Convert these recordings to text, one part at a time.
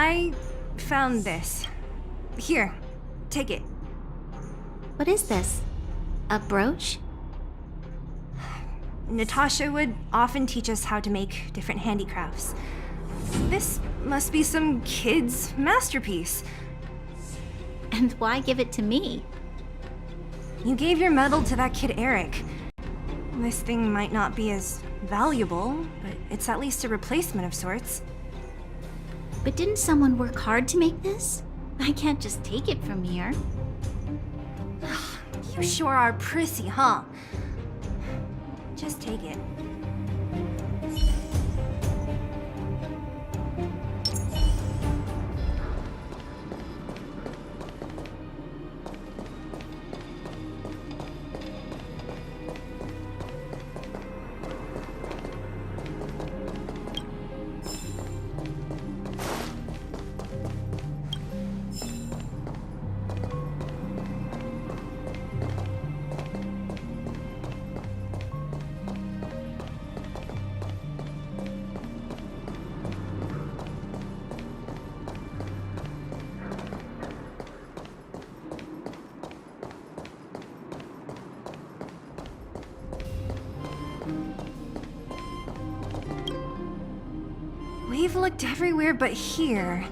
I found this. Here, take it. What is this? A brooch? Natasha would often teach us how to make different handicrafts. This must be some kid's masterpiece. And why give it to me? You gave your medal to that kid Eric. This thing might not be as valuable, but it's at least a replacement of sorts. But didn't someone work hard to make this? I can't just take it from here. You sure are prissy, huh? Just take it. We've looked everywhere but here.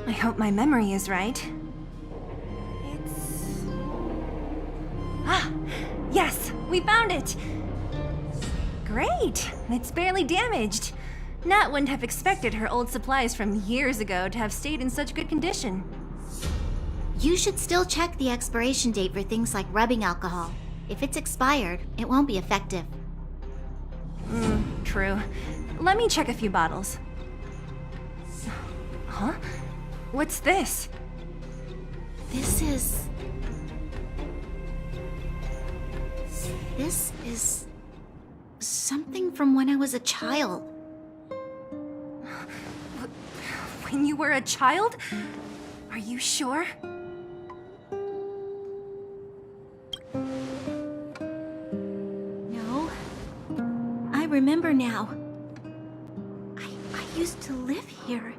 I hope my memory is right. It's... Ah! Yes! We found it! Great! It's barely damaged. Nat wouldn't have expected her old supplies from years ago to have stayed in such good condition. You should still check the expiration date for things like rubbing alcohol. If it's expired, it won't be effective. True. Let me check a few bottles. Huh? What's this? This is something from when I was a child. When you were a child? Are you sure? No. I remember now. I used to live here.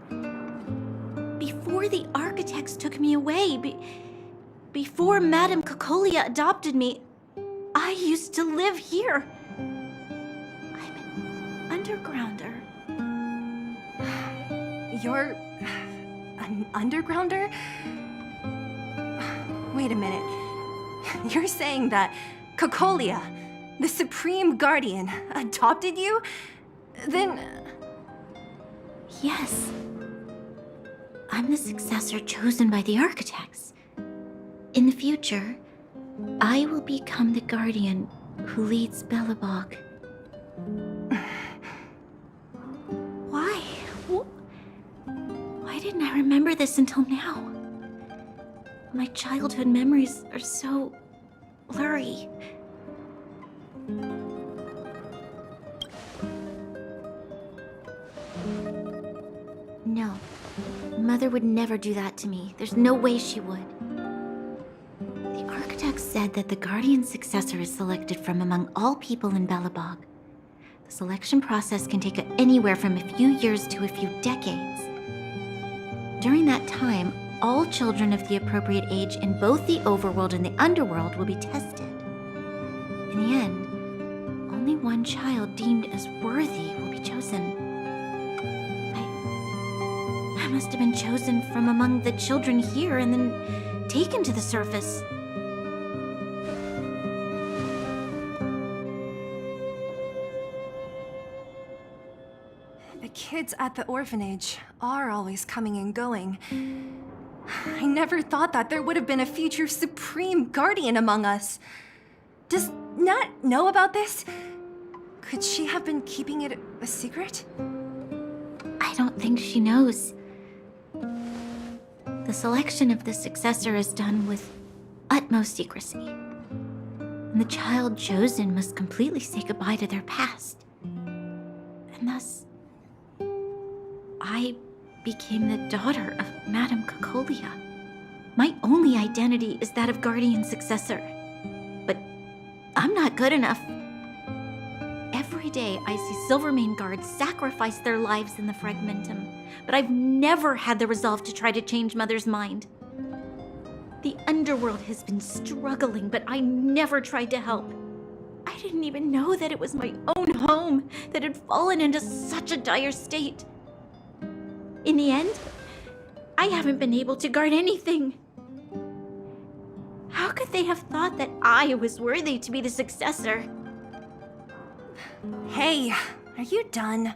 Before the architects took me away, before Madame Cocolia adopted me, I used to live here. I'm an undergrounder. You're... an undergrounder? Wait a minute. You're saying that Cocolia, the Supreme Guardian, adopted you? Then... Yes. I'm the successor chosen by the architects. In the future, I will become the guardian who leads Belobog. Why? Why didn't I remember this until now? My childhood memories are so blurry. No. Mother would never do that to me. There's no way she would. The architects said that the guardian successor is selected from among all people in Belobog. The selection process can take anywhere from a few years to a few decades. During that time, all children of the appropriate age in both the overworld and the underworld will be tested. In the end, only one child deemed as worthy will be chosen. I must have been chosen from among the children here and then taken to the surface. The kids at the orphanage are always coming and going. I never thought that there would have been a future Supreme Guardian among us. Does Nat know about this? Could she have been keeping it a secret? I don't think she knows. The selection of the successor is done with utmost secrecy. And the child chosen must completely say goodbye to their past. And thus, I became the daughter of Madame Cocolia. My only identity is that of guardian successor. But I'm not good enough. Every day I see Silvermane guards sacrifice their lives in the Fragmentum. but I've never had the resolve to try to change Mother's mind. The underworld has been struggling, but I never tried to help. I didn't even know that it was my own home that had fallen into such a dire state. In the end, I haven't been able to guard anything. How could they have thought that I was worthy to be the successor? Hey, are you done?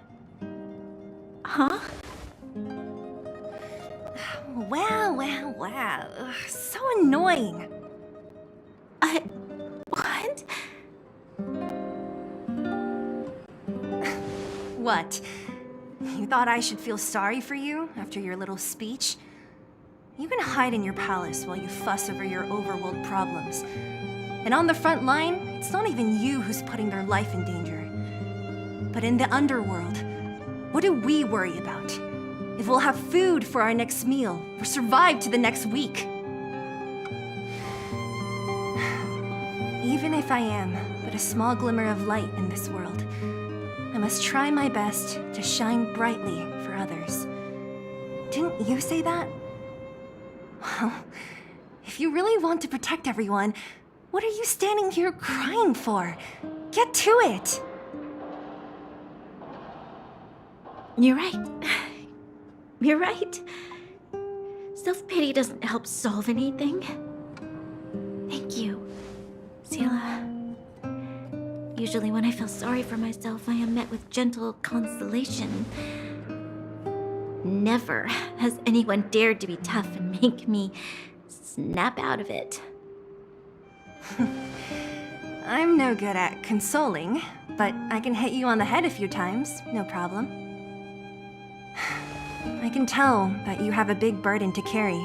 Huh? Wow. Ugh, so annoying. What? What? You thought I should feel sorry for you after your little speech? You can hide in your palace while you fuss over your overworld problems. And on the front line, it's not even you who's putting their life in danger. But in the underworld, what do we worry about? If we'll have food for our next meal, or survive to the next week. Even if I am but a small glimmer of light in this world, I must try my best to shine brightly for others. Didn't you say that? Well, if you really want to protect everyone, what are you standing here crying for? Get to it! You're right. You're right. Self-pity doesn't help solve anything. Thank you, Sela. Usually when I feel sorry for myself, I am met with gentle consolation. Never has anyone dared to be tough and make me snap out of it. I'm no good at consoling, but I can hit you on the head a few times, no problem. I can tell that you have a big burden to carry.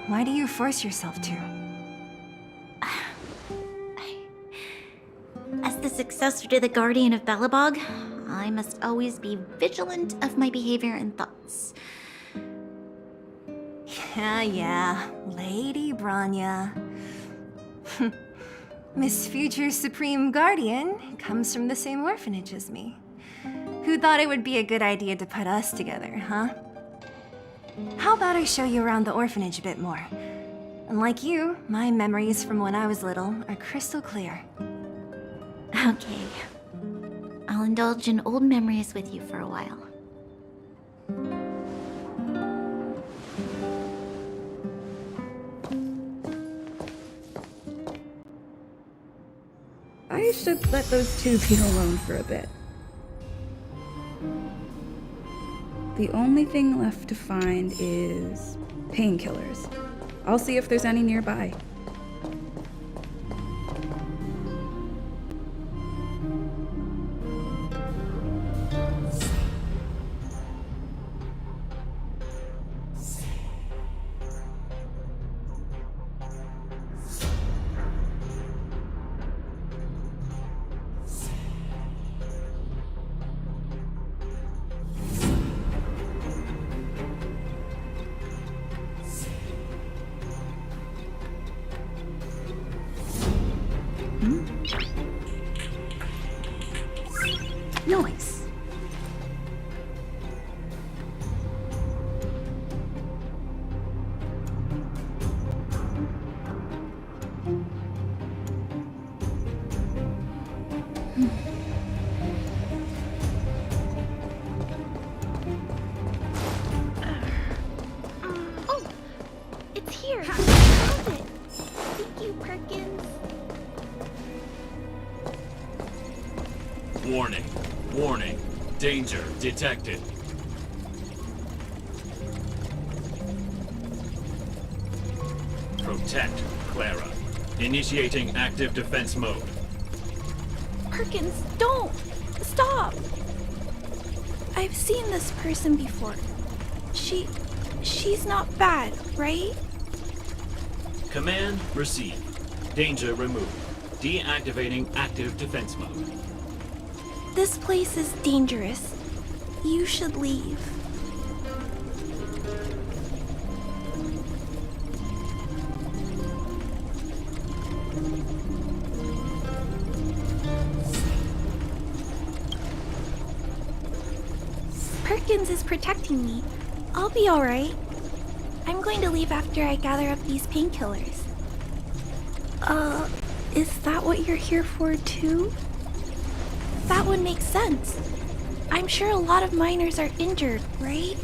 Why do you force yourself to? As the successor to the Guardian of Belobog, I must always be vigilant of my behavior and thoughts. Yeah, Lady Branya. Miss Future Supreme Guardian comes from the same orphanage as me. Who thought it would be a good idea to put us together, huh? How about I show you around the orphanage a bit more? Unlike you, my memories from when I was little are crystal clear. Okay. I'll indulge in old memories with you for a while. I should let those two be alone for a bit. The only thing left to find is painkillers. I'll see if there's any nearby. Noise. Oh, it's here. I found it. Thank you, Perkins. Warning. Warning. Danger detected. Protect Clara. Initiating active defense mode. Perkins, don't! Stop! I've seen this person before. She's not bad, right? Command received. Danger removed. Deactivating active defense mode. This place is dangerous. You should leave. Perkins is protecting me. I'll be alright. I'm going to leave after I gather up these painkillers. Is that what you're here for too? That would make sense. I'm sure a lot of miners are injured, right?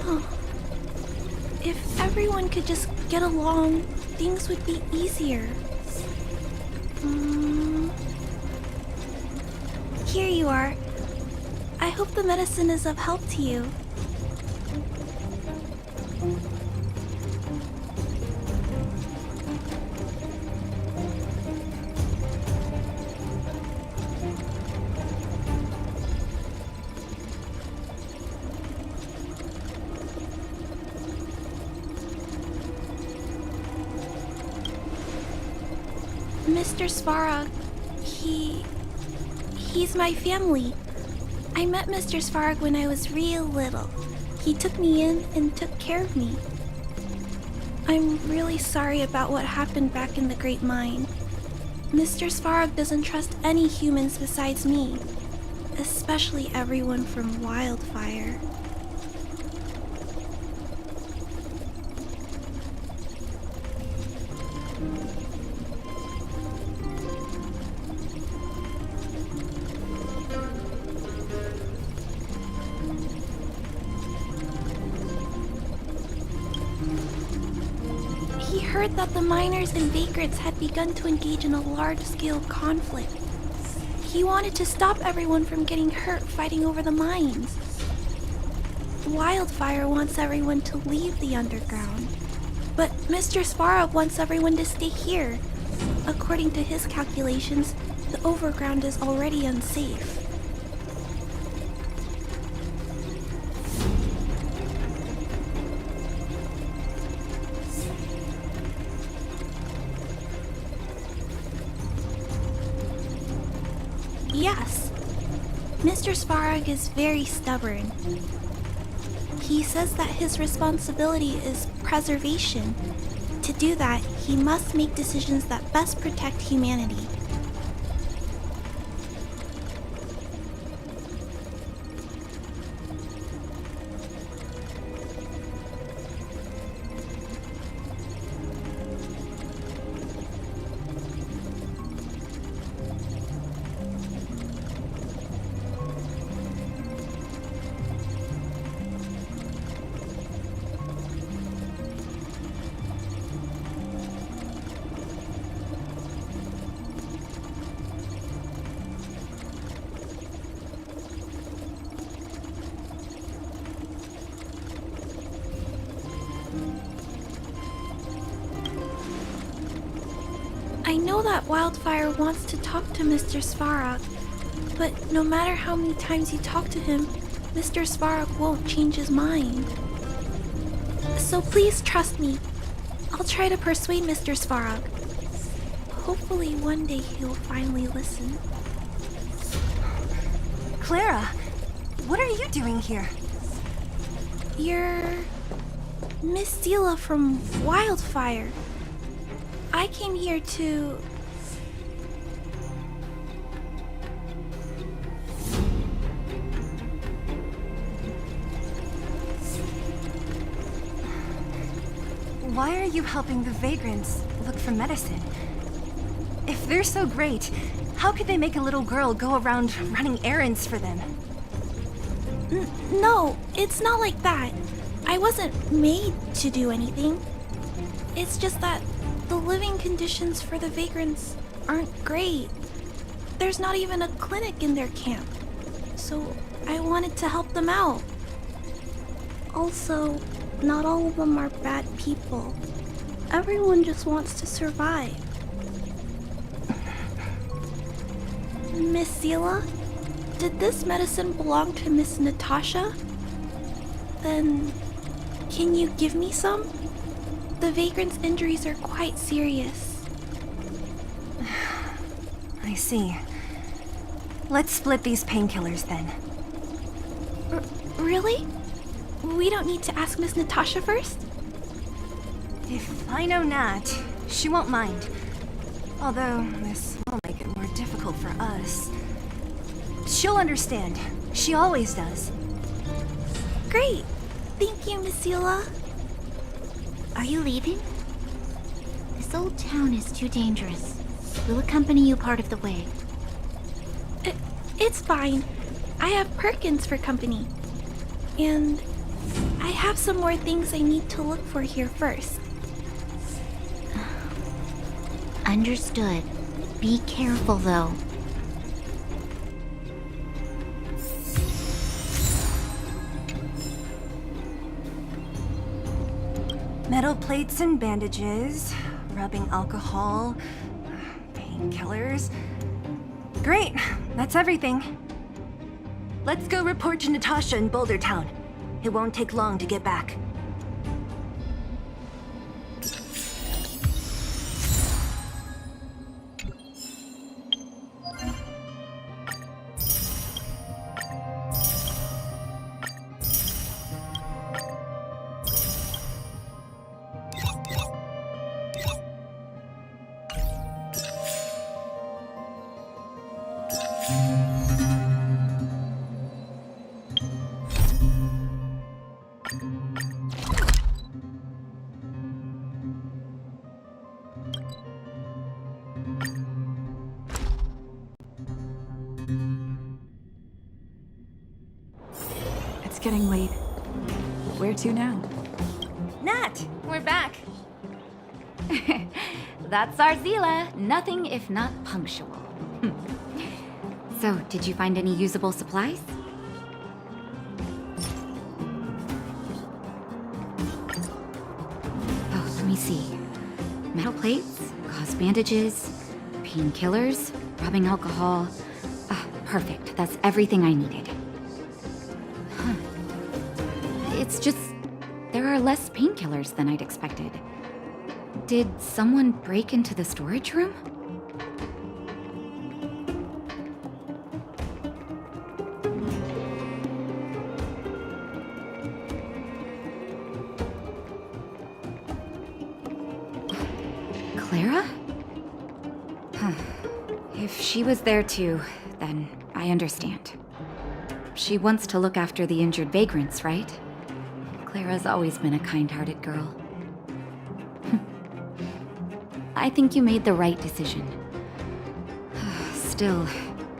Huh. If everyone could just get along, things would be easier. Here you are. I hope the medicine is of help to you. Mr. Svarog, he's my family. I met Mr. Svarog when I was real little. He took me in and took care of me. I'm really sorry about what happened back in the Great Mine. Mr. Svarog doesn't trust any humans besides me, especially everyone from Wildfire. He heard that the miners and vagrants had begun to engage in a large-scale conflict. He wanted to stop everyone from getting hurt fighting over the mines. Wildfire wants everyone to leave the underground, but Mr. Svarog wants everyone to stay here. According to his calculations, the overground is already unsafe. Yes, Mr. Svarog is very stubborn. He says that his responsibility is preservation. To do that, he must make decisions that best protect humanity. I know that Wildfire wants to talk to Mr. Svarog, but no matter how many times you talk to him, Mr. Svarog won't change his mind. So please trust me. I'll try to persuade Mr. Svarog. Hopefully one day he'll finally listen. Clara, what are you doing here? You're Miss Seela from Wildfire. I came here to... Why are you helping the vagrants look for medicine? If they're so great, how could they make a little girl go around running errands for them? No, it's not like that. I wasn't made to do anything. It's just that the living conditions for the vagrants aren't great. There's not even a clinic in their camp. So I wanted to help them out. Also, not all of them are bad people. Everyone just wants to survive. Miss Seela, did this medicine belong to Miss Natasha? Then, can you give me some? The vagrants' injuries are quite serious. I see. Let's split these painkillers then. Really? We don't need to ask Miss Natasha first? If I know Nat, she won't mind. Although this will make it more difficult for us. She'll understand. She always does. Great. Thank you, Miss Sela. Are you leaving? This old town is too dangerous. We'll accompany you part of the way. It's fine. I have Perkins for company. And I have some more things I need to look for here first. Understood. Be careful, though. Metal plates and bandages, rubbing alcohol, painkillers. Great, that's everything. Let's go report to Natasha in Boulder Town. It won't take long to get back. It's getting late. Where to now? Nat, we're back. That's our Zila. Nothing if not punctual. So, did you find any usable supplies? Oh, let me see. Metal plates, gauze bandages, painkillers, rubbing alcohol. Ah, perfect. That's everything I needed. Huh. It's just, there are less painkillers than I'd expected. Did someone break into the storage room? Clara? Huh. If she was there too, then I understand. She wants to look after the injured vagrants, right? Clara's always been a kind-hearted girl. I think you made the right decision. Still,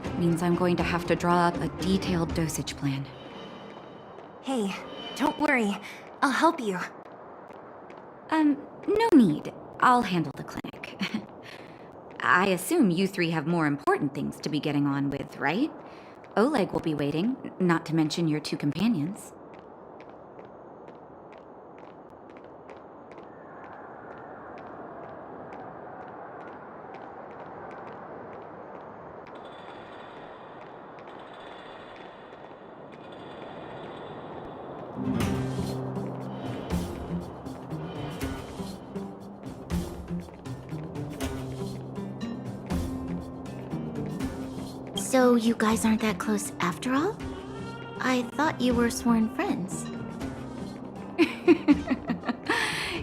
it means I'm going to have to draw up a detailed dosage plan. Hey, don't worry. I'll help you. No need. I'll handle the clinic. I assume you three have more important things to be getting on with, right? Oleg will be waiting, not to mention your two companions. So you guys aren't that close after all? I thought you were sworn friends.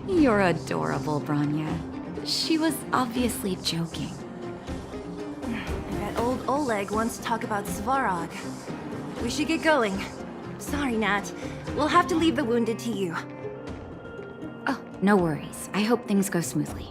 You're adorable, Branya. She was obviously joking. I bet old Oleg wants to talk about Svarog. We should get going. Sorry, Nat. We'll have to leave the wounded to you. Oh, no worries. I hope things go smoothly.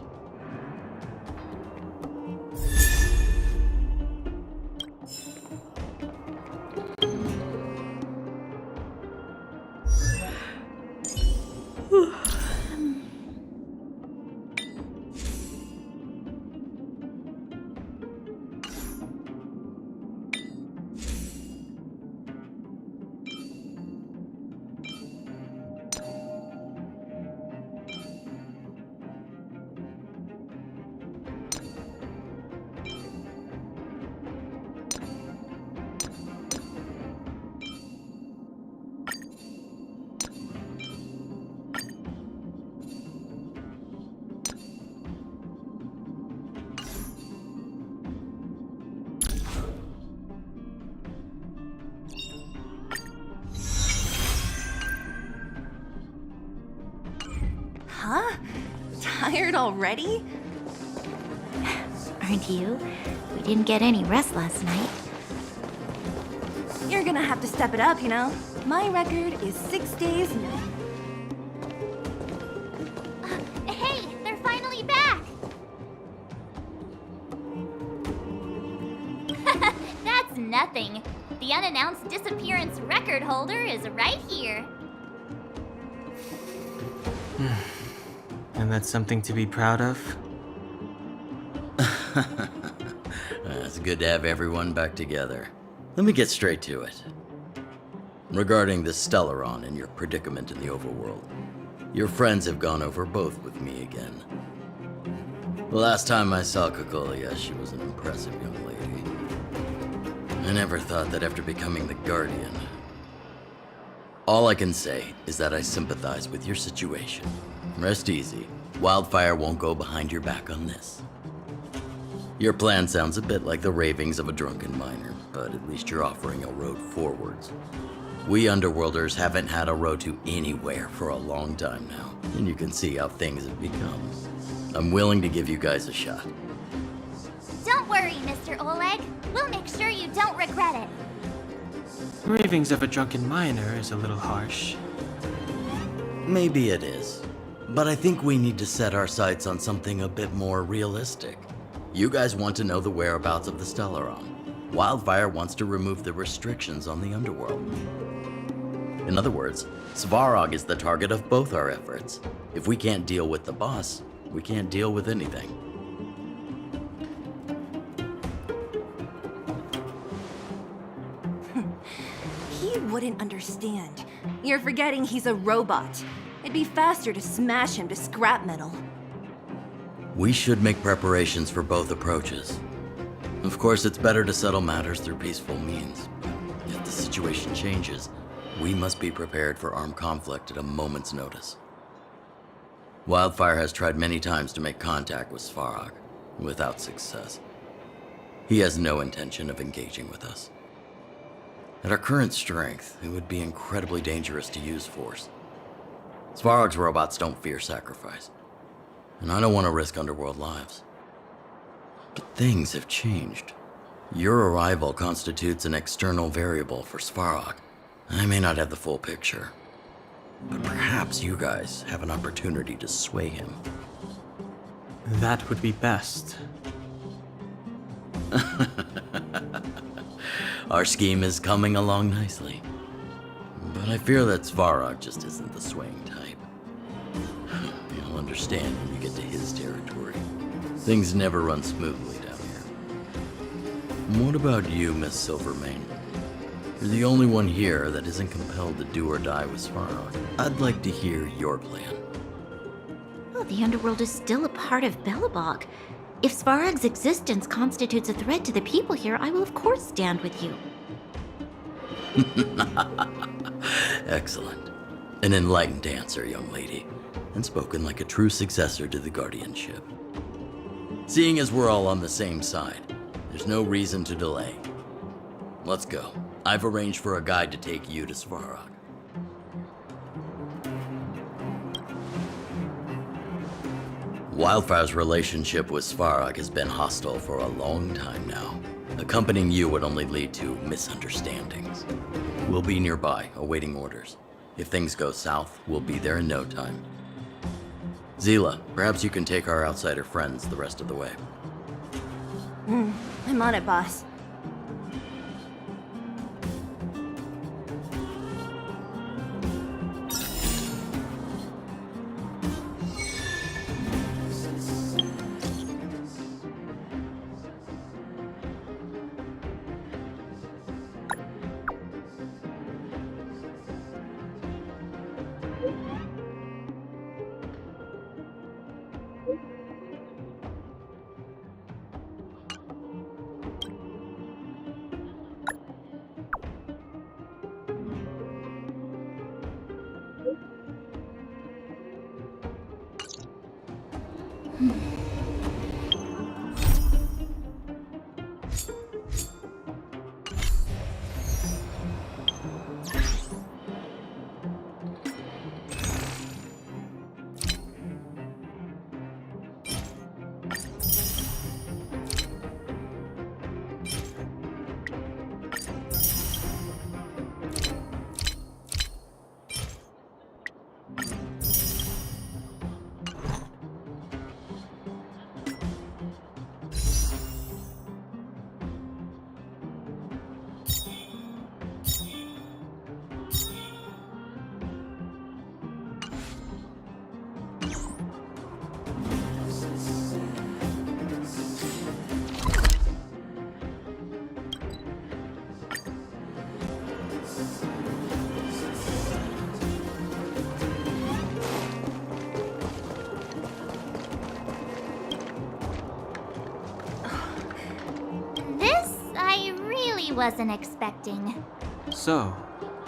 Huh? Tired already? Aren't you? We didn't get any rest last night. You're gonna have to step it up, you know? My record is 6 days. Hey, they're finally back! That's nothing. The unannounced disappearance record holder is right here. And that's something to be proud of? It's good to have everyone back together. Let me get straight to it. Regarding the Stellaron and your predicament in the overworld, your friends have gone over both with me again. The last time I saw Kokolia, she was an impressive young lady. I never thought that after becoming the Guardian. All I can say is that I sympathize with your situation. Rest easy. Wildfire won't go behind your back on this. Your plan sounds a bit like the ravings of a drunken miner, but at least you're offering a road forwards. We Underworlders haven't had a road to anywhere for a long time now, and you can see how things have become. I'm willing to give you guys a shot. Don't worry, Mr. Oleg. We'll make sure you don't regret it. Ravings of a drunken miner is a little harsh. Maybe it is, but I think we need to set our sights on something a bit more realistic. You guys want to know the whereabouts of the Stellaron. Wildfire wants to remove the restrictions on the Underworld. In other words, Svarog is the target of both our efforts. If we can't deal with the boss, we can't deal with anything. He wouldn't understand. You're forgetting he's a robot. It'd be faster to smash him to scrap metal. We should make preparations for both approaches. Of course, it's better to settle matters through peaceful means. But if the situation changes, we must be prepared for armed conflict at a moment's notice. Wildfire has tried many times to make contact with Svarog, without success. He has no intention of engaging with us. At our current strength, it would be incredibly dangerous to use force. Svarog's robots don't fear sacrifice, and I don't want to risk Underworld lives. But things have changed. Your arrival constitutes an external variable for Svarog. I may not have the full picture, but perhaps you guys have an opportunity to sway him. That would be best. Our scheme is coming along nicely, but I fear that Svarog just isn't the swaying type. You'll understand when you get to his territory. Things never run smoothly down here. What about you, Miss Silvermane? You're the only one here that isn't compelled to do or die with Svarog. I'd like to hear your plan. Well, the Underworld is still a part of Belobog. If Svarog's existence constitutes a threat to the people here, I will of course stand with you. Excellent. An enlightened answer, young lady, and spoken like a true successor to the guardianship. Seeing as we're all on the same side, there's no reason to delay. Let's go. I've arranged for a guide to take you to Svarog. Wildfire's relationship with Svarog has been hostile for a long time now. Accompanying you would only lead to misunderstandings. We'll be nearby, awaiting orders. If things go south, we'll be there in no time. Zila, perhaps you can take our outsider friends the rest of the way. I'm on it, boss. she wasn't expecting. So,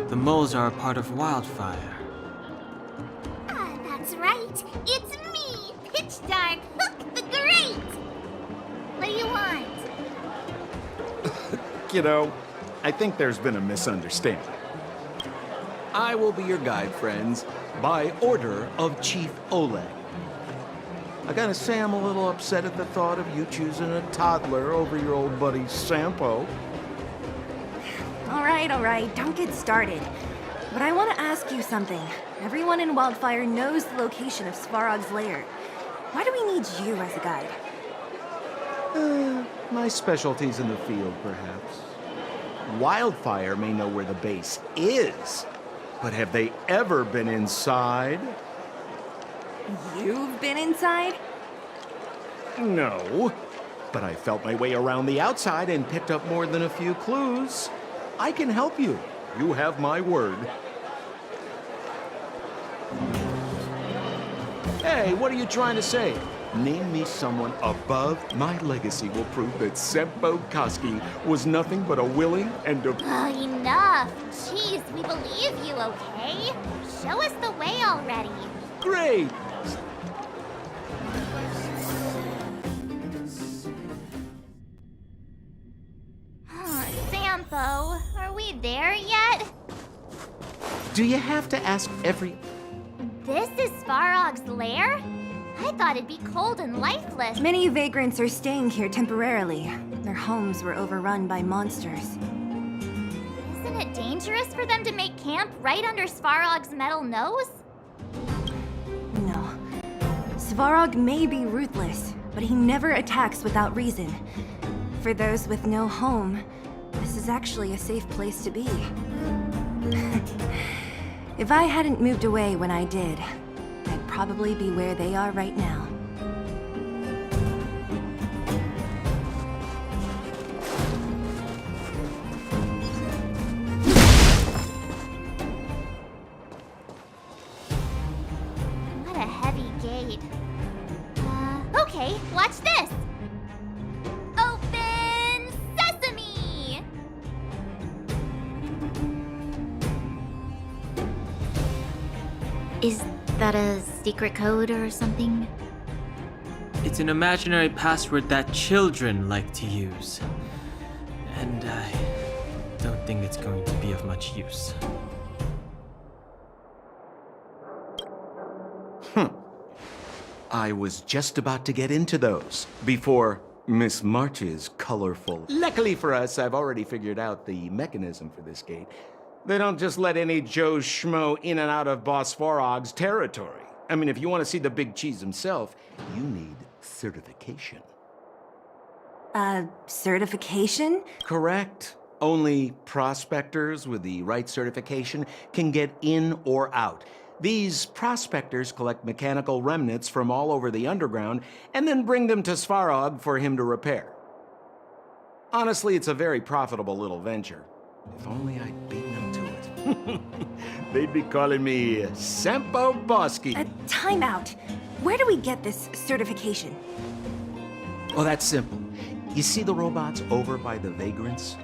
the moles are a part of Wildfire. Ah, that's right. It's me, Pitch Dark Hook the Great. What do you want? Kiddo, I think there's been a misunderstanding. I will be your guide, friends, by order of Chief Oleg. I gotta say I'm a little upset at the thought of you choosing a toddler over your old buddy Sampo. All right, don't get started. But I want to ask you something. Everyone in Wildfire knows the location of Svarog's lair. Why do we need you as a guide? My specialty's in the field, perhaps. Wildfire may know where the base is, but have they ever been inside? You've been inside? No, but I felt my way around the outside and picked up more than a few clues. I can help you. You have my word. Hey, what are you trying to say? Name me someone above my legacy will prove that Sempo Koski was nothing but a willing and a... Oh, enough. Jeez, we believe you, okay? Show us the way already. Great! Sampo, are we there yet? Do you have to ask every... This is Svarog's lair? I thought it'd be cold and lifeless. Many vagrants are staying here temporarily. Their homes were overrun by monsters. Isn't it dangerous for them to make camp right under Svarog's metal nose? No. Svarog may be ruthless, but he never attacks without reason. For those with no home, this is actually a safe place to be. If I hadn't moved away when I did, I'd probably be where they are right now. What a heavy gate. Okay, watch this! Open sesame! Is that a secret code or something? It's an imaginary password that children like to use. And I don't think it's going to be of much use. I was just about to get into those before Miss March's colorful... Luckily for us, I've already figured out the mechanism for this gate. They don't just let any Joe Schmo in and out of Boss Svarog's territory. I mean, if you want to see the big cheese himself, you need certification. Certification? Correct. Only prospectors with the right certification can get in or out. These prospectors collect mechanical remnants from all over the underground and then bring them to Svarog for him to repair. Honestly, it's a very profitable little venture. If only I'd beaten them to it. They'd be calling me Sempo Bosky. Time out. Where do we get this certification? Oh, that's simple. You see the robots over by the vagrants?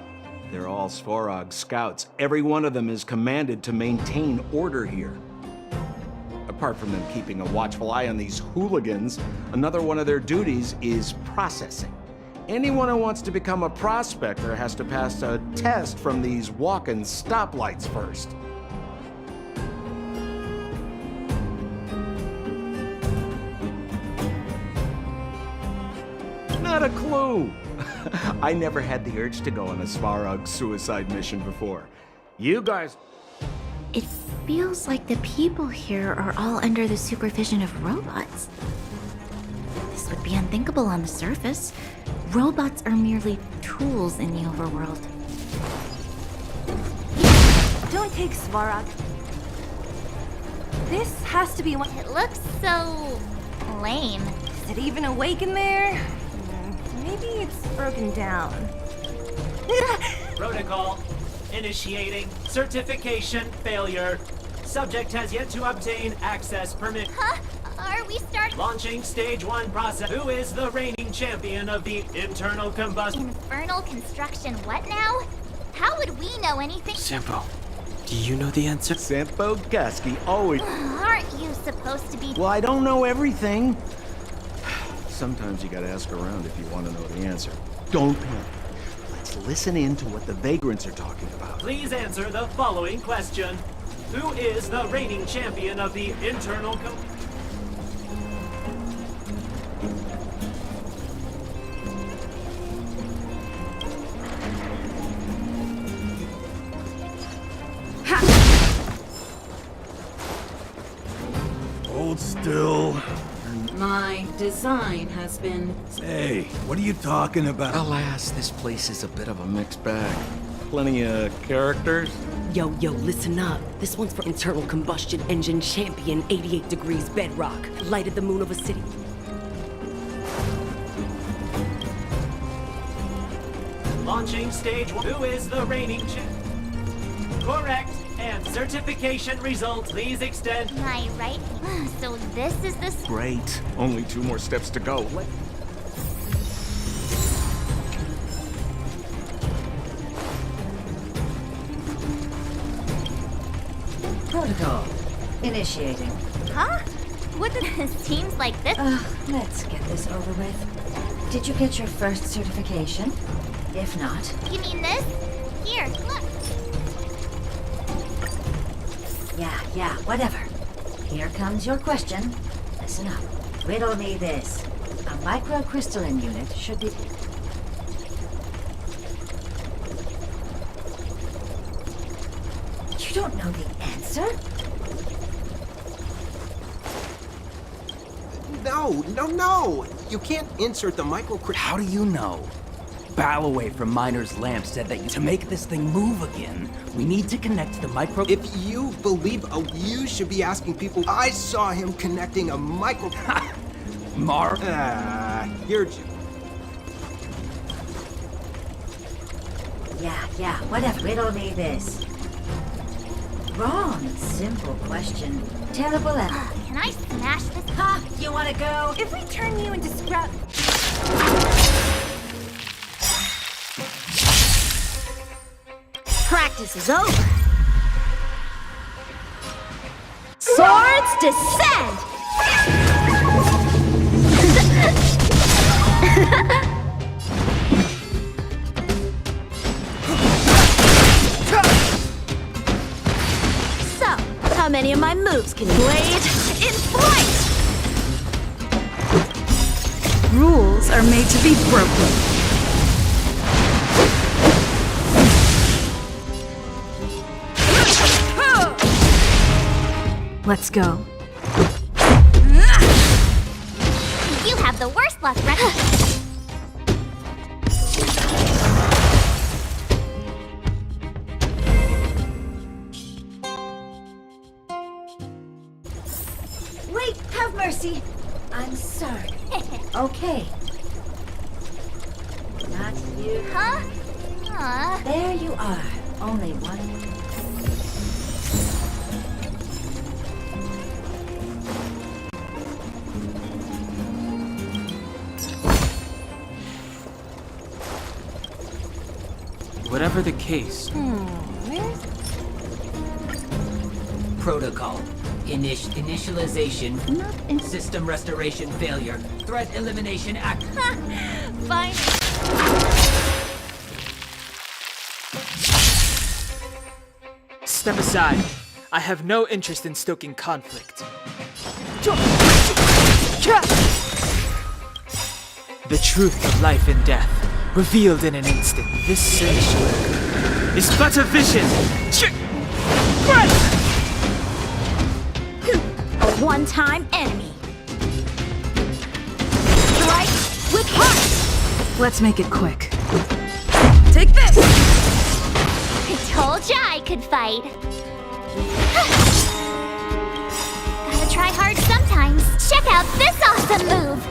They're all Svarog scouts. Every one of them is commanded to maintain order here. Apart from them keeping a watchful eye on these hooligans, another one of their duties is processing. Anyone who wants to become a prospector has to pass a test from these walking stoplights first. Not a clue. I never had the urge to go on a Svarog suicide mission before. You guys... It feels like the people here are all under the supervision of robots. This would be unthinkable on the surface. Robots are merely tools in the overworld. Don't take Svarog. This has to be one. It looks so... lame. Is it even awake in there? Maybe it's broken down. Protocol. Initiating certification failure. Subject has yet to obtain access permit. Huh? Are we starting? Launching stage 1 process. Who is the reigning champion of the internal combustion? Infernal construction what now? How would we know anything? Sampo, do you know the answer? Sampo Gusky always... Aren't you supposed to be... Well, I don't know everything. Sometimes you gotta ask around if you want to know the answer. Don't panic. Let's listen in to what the vagrants are talking about. Please answer the following question. Who is the reigning champion of the internal Hold still. My design has been... Hey, what are you talking about? Alas, this place is a bit of a mixed bag. Plenty of characters. Yo, listen up. This one's for internal combustion engine champion, 88 degrees bedrock. Lighted the moon of a city. launching stage 1? Who is the reigning champion? Correct. And certification results, please extend. Am I right? So this is the... Great. Only 2 more steps to go. Protocol. Initiating. Huh? What the... Seems like this... Let's get this over with. Did you get your first certification? If not... You mean this? Here, look. Yeah, whatever. Here comes your question. Listen up. Riddle me this. A microcrystalline unit should be... You don't know the answer? No! You can't insert the microcrystal. How do you know? Ballaway from Miner's Lamp said that to make this thing move again, we need to connect the micro... If you believe you should be asking people. I saw him connecting a micro... Mark? You're... Yeah, whatever. Riddle me this. Wrong. Simple question. Terrible effort. Can I smash this? Ha! You wanna go? If we turn you into scrap... Practice is over. Swords descend! So, how many of my moves can you... Blade in flight! Rules are made to be broken. Let's go. You have the worst luck, Ren. Wait, have mercy. I'm sorry. Okay. Not you. Huh? There you are. Only one. Whatever the case. Protocol. Initialization. System restoration failure. Threat elimination act. Fine. Step aside. I have no interest in stoking conflict. The truth of life and death, revealed in an instant. This sanctuary is but a vision. A one-time enemy. Strike with heart. Let's make it quick. Take this! I told ya I could fight. Gotta try hard sometimes. Check out this awesome move.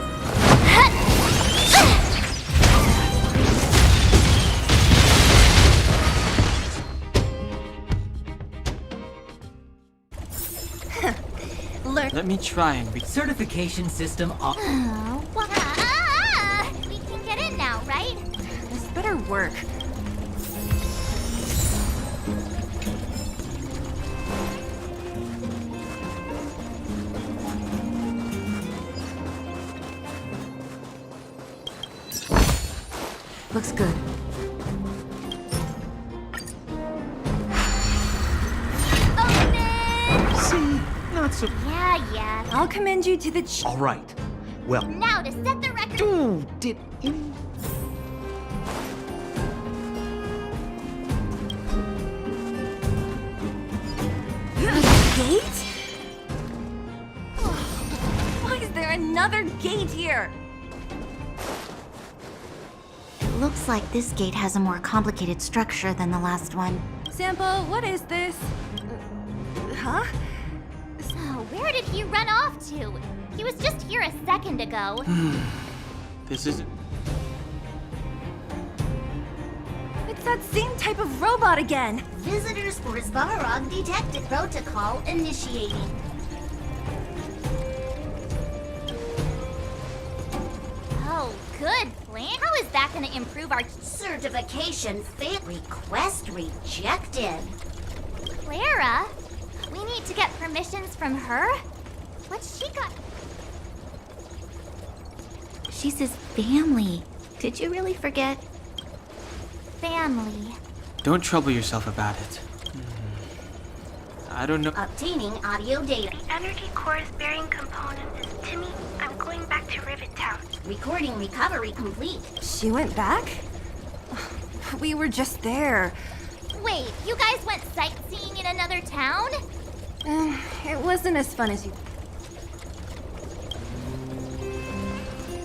Let me try and be... Certification system off. We can get in now, right? This better work. Looks good. See? Not so... Yeah. I'll commend you to the All right. Well... Now to set the record... Ooh, did any... Gate? Why is there another gate here? It looks like this gate has a more complicated structure than the last one. Sampo, what is this? Huh? So, where did he run off to? He was just here a second ago. This is... It's that same type of robot again. Visitors for Svarog detected. Protocol initiating. Oh, good plan. How is that gonna improve our Certification failed. Request rejected. Clara? We need to get permissions from her? What's she got? She's his family. Did you really forget? Family. Don't trouble yourself about it. I don't know... Obtaining audio data. The energy core's bearing component is Timmy. I'm going back to Rivet Town. Recording recovery complete. She went back? We were just there. Wait, you guys went sightseeing in another town? It wasn't as fun as you...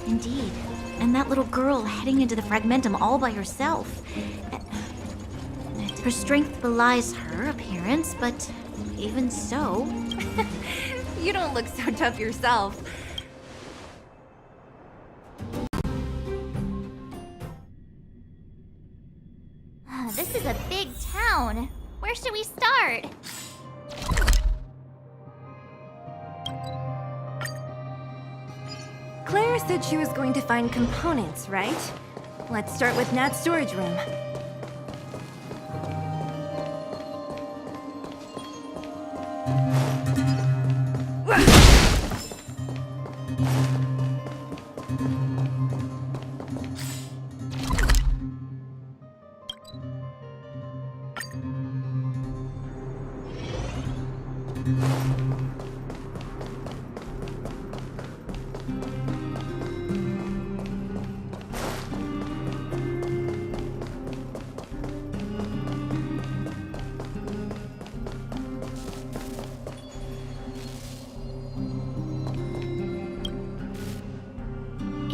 Indeed. And that little girl heading into the Fragmentum all by herself. Her strength belies her appearance, but even so... You don't look so tough yourself. This is a big town. Where should we start? Clara said she was going to find components, right? Let's start with Nat's storage room.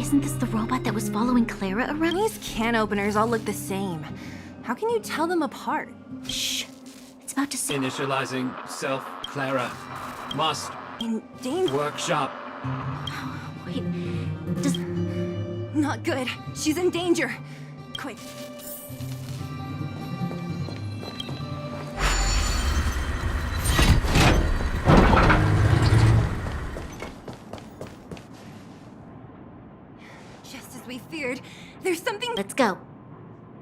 Isn't this the robot that was following Clara around? These can openers all look the same. How can you tell them apart? Shh. It's about to say... Initializing self, Clara. Must. In danger. Workshop. Wait. Does... Not good. She's in danger. Quick. Just as we feared, there's something... Let's go.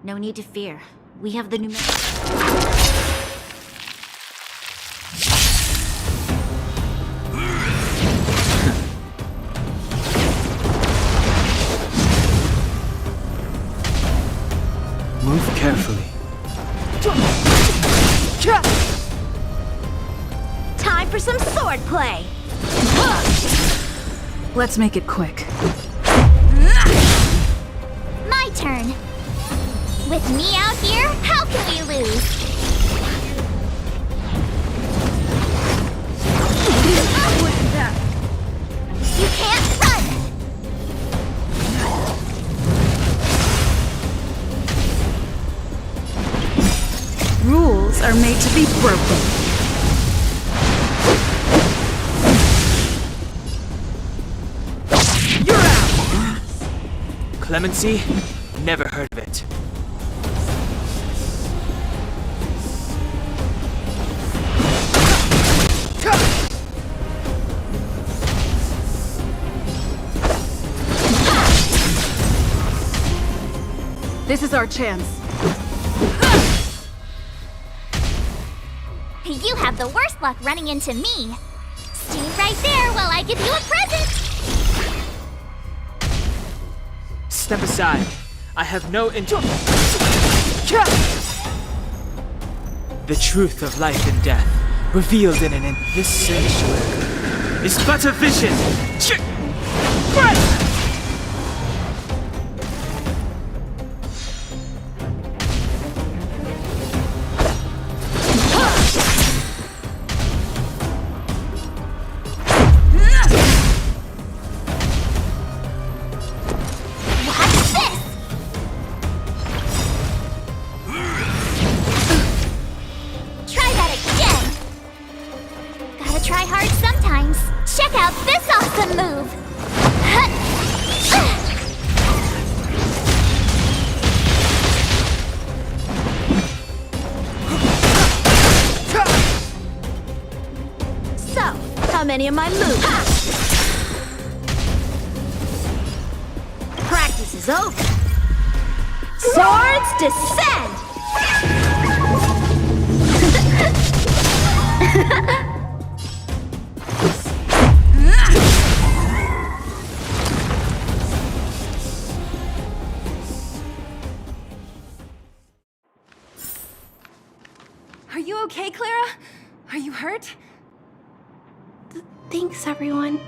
No need to fear. We have the numeric... Move carefully. Time for some sword play! Let's make it quick. My turn. With me out here, how can we lose? You can't run! Rules are made to be broken. You're out! Clemency? Never heard of it. This is our chance. You have the worst luck running into me. Stay right there while I give you a present. Step aside. I have no The truth of life and death, revealed in this sanctuary, is but a vision. Try hard sometimes. Check out this awesome move! So, how many of my moves? Practice is over. Swords descend! Are you okay, Clara? Are you hurt? Thanks, everyone.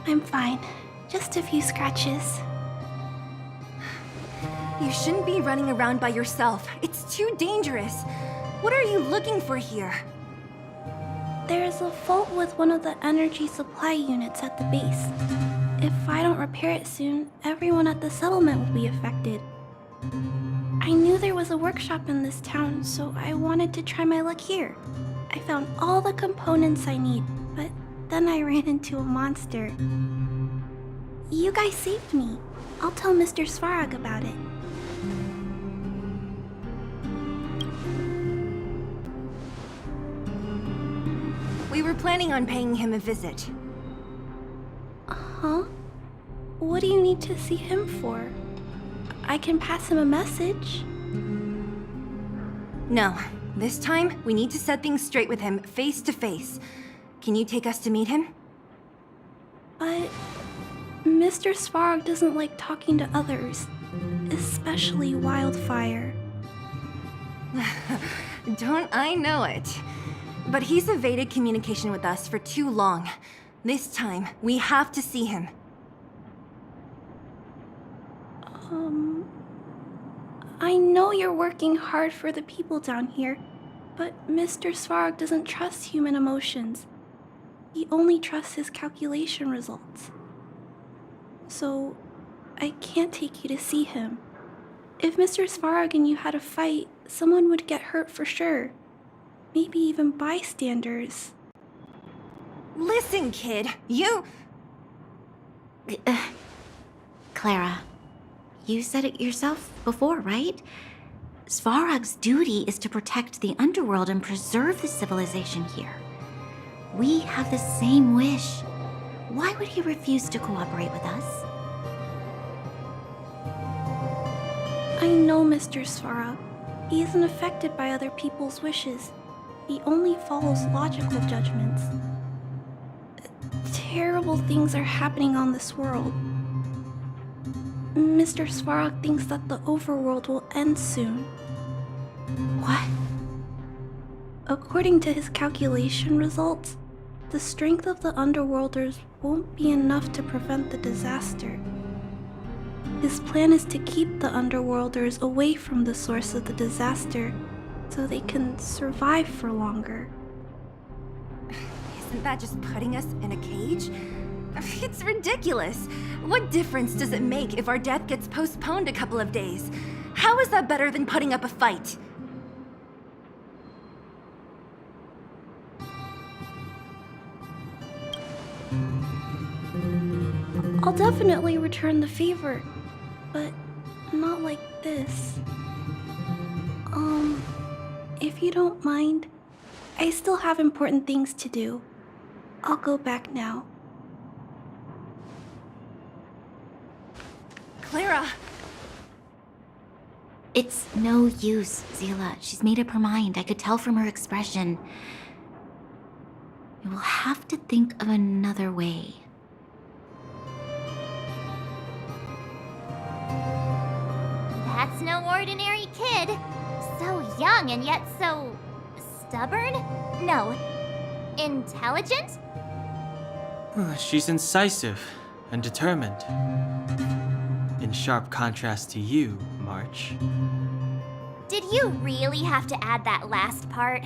I'm fine. Just a few scratches. You shouldn't be running around by yourself. It's too dangerous. What are you looking for here? There is a fault with one of the energy supply units at the base. If I don't repair it soon, everyone at the settlement will be affected. I knew there was a workshop in this town, so I wanted to try my luck here. I found all the components I need, but then I ran into a monster. You guys saved me. I'll tell Mr. Svarog about it. We were planning on paying him a visit. Huh? What do you need to see him for? I can pass him a message. No. This time, we need to set things straight with him, face to face. Can you take us to meet him? But Mr. Svarog doesn't like talking to others, especially Wildfire. Don't I know it? But he's evaded communication with us for too long. This time, we have to see him. I know you're working hard for the people down here, but Mr. Svarog doesn't trust human emotions. He only trusts his calculation results. So, I can't take you to see him. If Mr. Svarog and you had a fight, someone would get hurt for sure. Maybe even bystanders. Listen, kid, you... Clara, you said it yourself before, right? Svarog's duty is to protect the underworld and preserve the civilization here. We have the same wish. Why would he refuse to cooperate with us? I know Mr. Svarog. He isn't affected by other people's wishes. He only follows logical judgments. Terrible things are happening on this world. Mr. Svarog thinks that the overworld will end soon. What? According to his calculation results, the strength of the Underworlders won't be enough to prevent the disaster. His plan is to keep the Underworlders away from the source of the disaster so they can survive for longer. Isn't that just putting us in a cage? It's ridiculous. What difference does it make if our death gets postponed a couple of days? How is that better than putting up a fight? I'll definitely return the favor, but not like this. If you don't mind, I still have important things to do. I'll go back now. Clara! It's no use, Zila. She's made up her mind. I could tell from her expression. You will have to think of another way. That's no ordinary kid. So young and yet so stubborn? No, intelligent? She's incisive and determined. In sharp contrast to you, March. Did you really have to add that last part?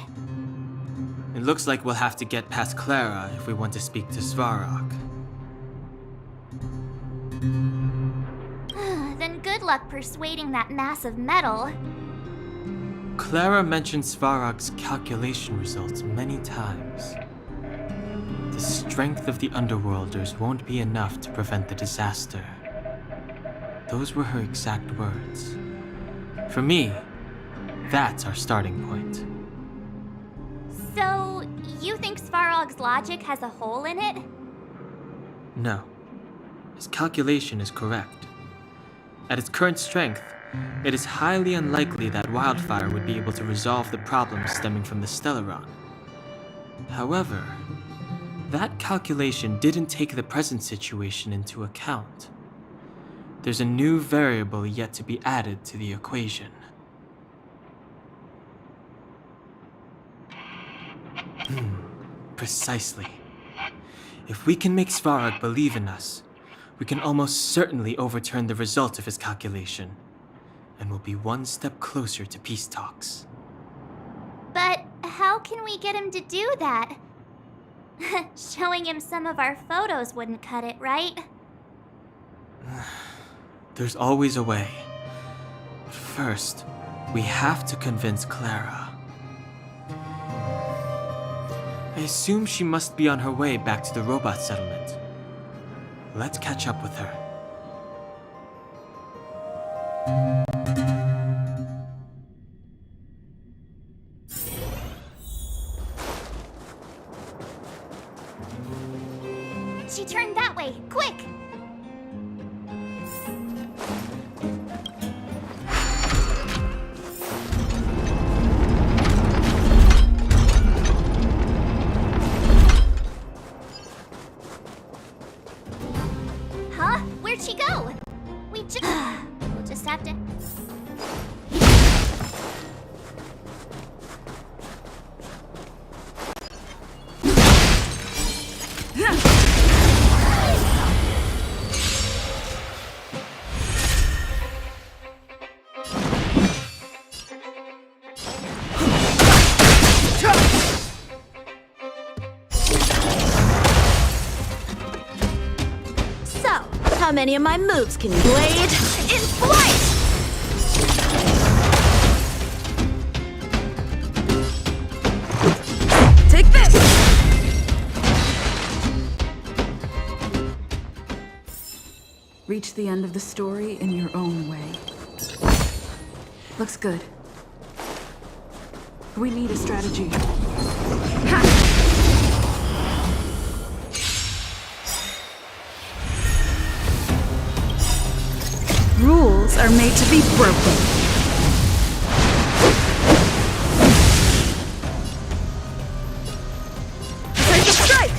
It looks like we'll have to get past Clara if we want to speak to Svarog. Then good luck persuading that mass of metal. Clara mentioned Svarog's calculation results many times. The strength of the Underworlders won't be enough to prevent the disaster. Those were her exact words. For me, that's our starting point. So, you think Svarog's logic has a hole in it? No. His calculation is correct. At its current strength, it is highly unlikely that Wildfire would be able to resolve the problems stemming from the Stellaron. However, that calculation didn't take the present situation into account. There's a new variable yet to be added to the equation. Precisely. If we can make Svarog believe in us, we can almost certainly overturn the result of his calculation, and we'll be one step closer to peace talks. But how can we get him to do that? Showing him some of our photos wouldn't cut it, right? There's always a way. But first, we have to convince Clara. I assume she must be on her way back to the robot settlement. Let's catch up with her. She turned that way, quick! Huh? Where'd she go? We'll just have to... How many of my moves can you blade? In flight! Take this! Reach the end of the story in your own way. Looks good. We need a strategy. Rules are made to be broken. Take a strike!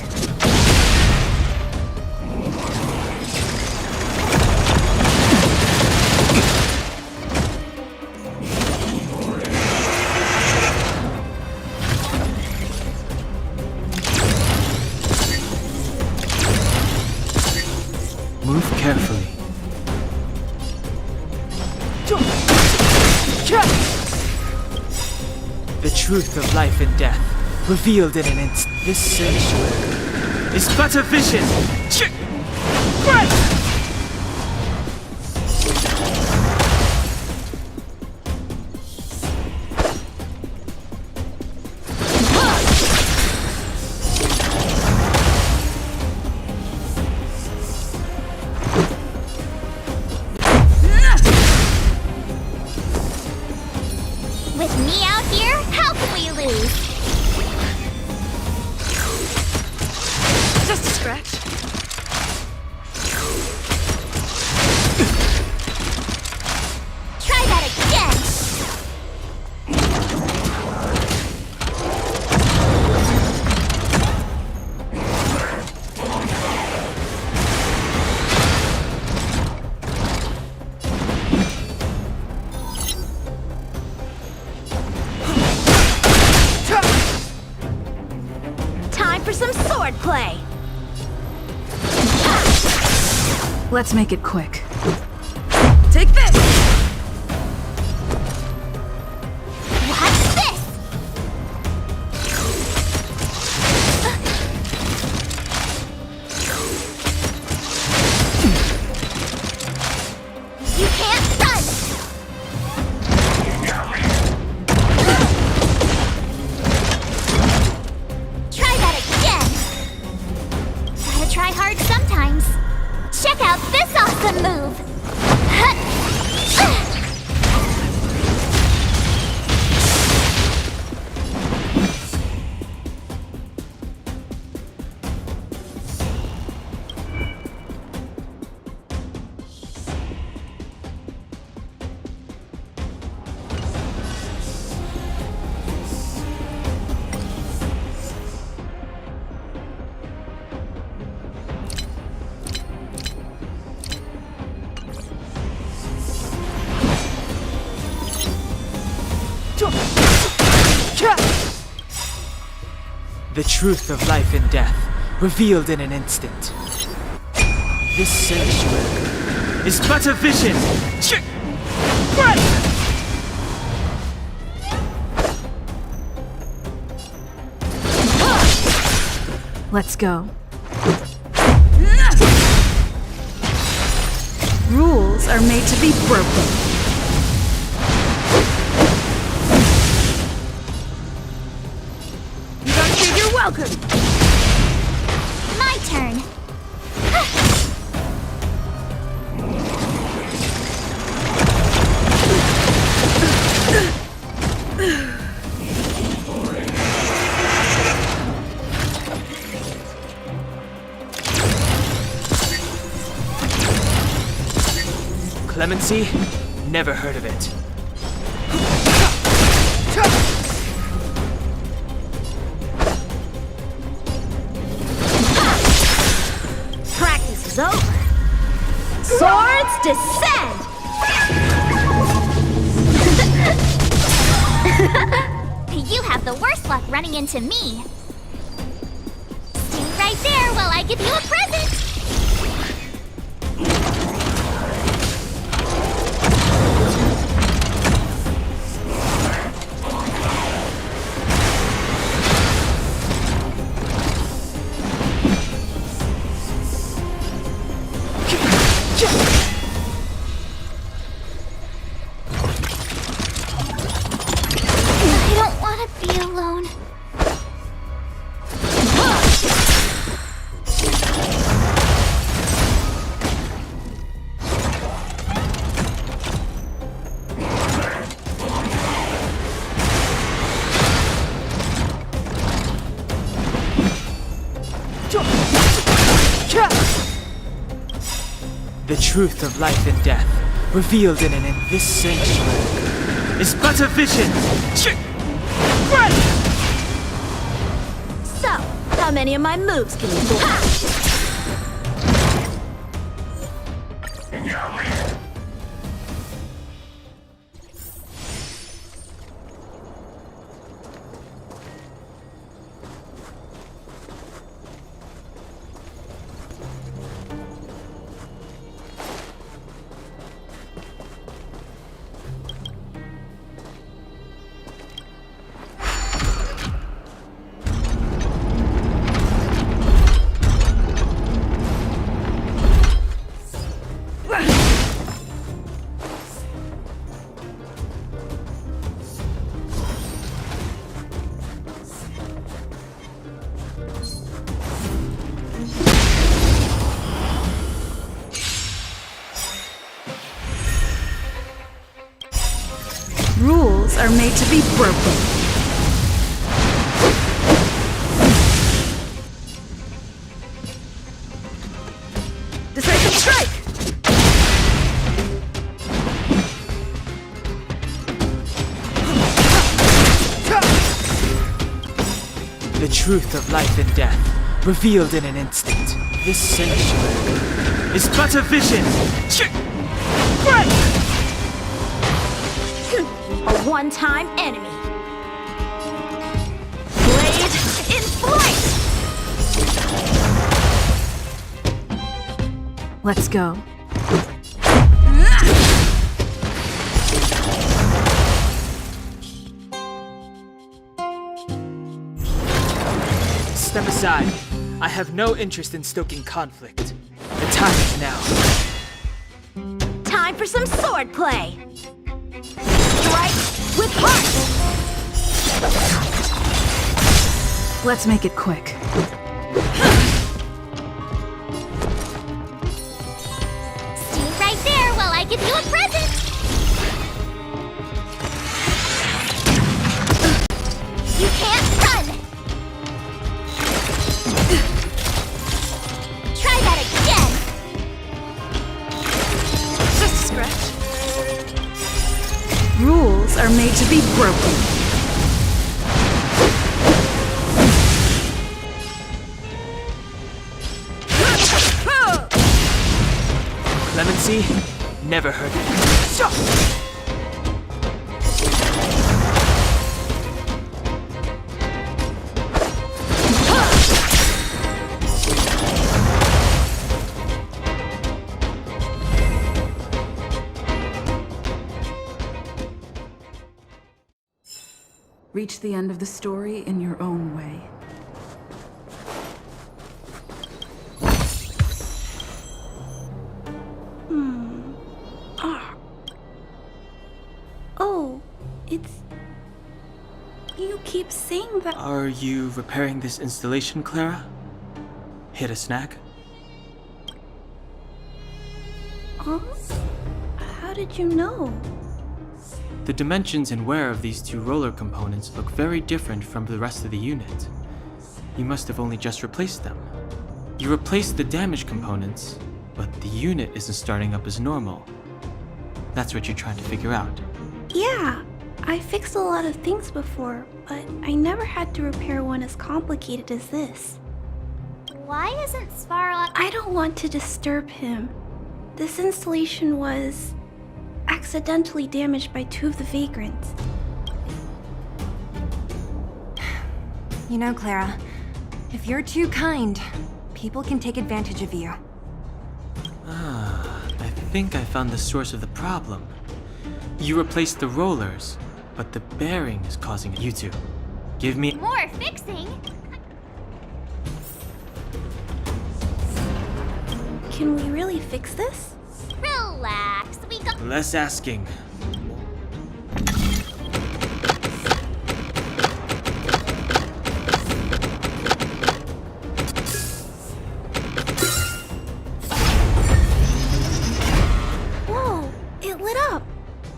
Move carefully. The truth of life and death, revealed in an instant. This sanctuary is but a vision. With me out here, how can we lose? Just a scratch. Try that again! swordplay! Let's make it quick. Take this! What's this? You can't run! Try that again! Gotta try hard sometimes. Check out this awesome move! The truth of life and death, revealed in an instant. This sanctuary is but a vision! Let's go. Rules are made to be broken. You're welcome! My turn. Clemency? Never heard of it. Practice is over. Swords descend! You have the worst luck running into me. Stay right there while I give you a present. I don't want to be alone. The truth of life and death, revealed in this sanctuary, is but a vision! So, how many of my moves can you block? Rules are made to be broken. Decisive strike! The truth of life and death, revealed in an instant. This sanctuary is but a vision! A one-time enemy. Blade in flight! Let's go. Step aside. I have no interest in stoking conflict. The time is now. Time for some sword play. Strike with heart. Let's make it quick. Stay right there while I give you a present! You can't run! Try that again! Just a scratch. Rules are made to be broken. Clemency? Never heard of it. Reach the end of the story in your own way. Oh, it's... You keep saying that... Are you repairing this installation, Clara? Hit a snag? Huh? How did you know? The dimensions and wear of these two roller components look very different from the rest of the unit. You must have only just replaced them. You replaced the damaged components, but the unit isn't starting up as normal. That's what you're trying to figure out. Yeah, I fixed a lot of things before, but I never had to repair one as complicated as this. Why isn't Svarog... I don't want to disturb him. This installation was... accidentally damaged by two of the vagrants. You know, Clara, if you're too kind, people can take advantage of you. I think I found the source of the problem. You replaced the rollers, but the bearing is causing you to. Give me more fixing? Can we really fix this? Relax, we got... less asking. Whoa, it lit up.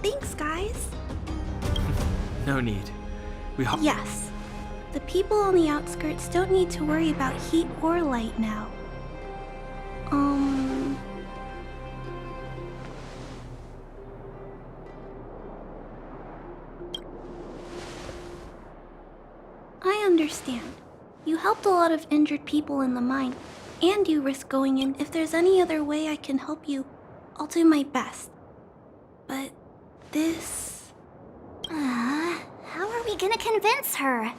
Thanks, guys. No need. Yes. The people on the outskirts don't need to worry about heat or light now. I understand. You helped a lot of injured people in the mine, and you risk going in. If there's any other way I can help you, I'll do my best. But this... how are we gonna convince her?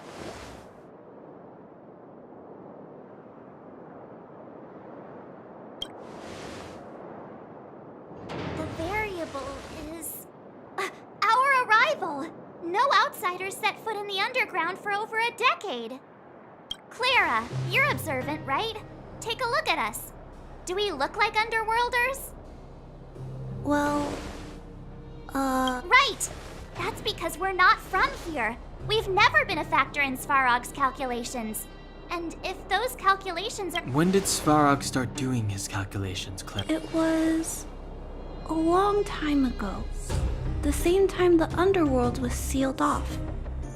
The variable is... our arrival! No outsiders set foot in the underground for over a decade. Clara, you're observant, right? Take a look at us. Do we look like underworlders? Well... Right! That's because we're not from here. We've never been a factor in Svarog's calculations. And if those calculations are... When did Svarog start doing his calculations, Clara? It was... a long time ago. The same time the underworld was sealed off,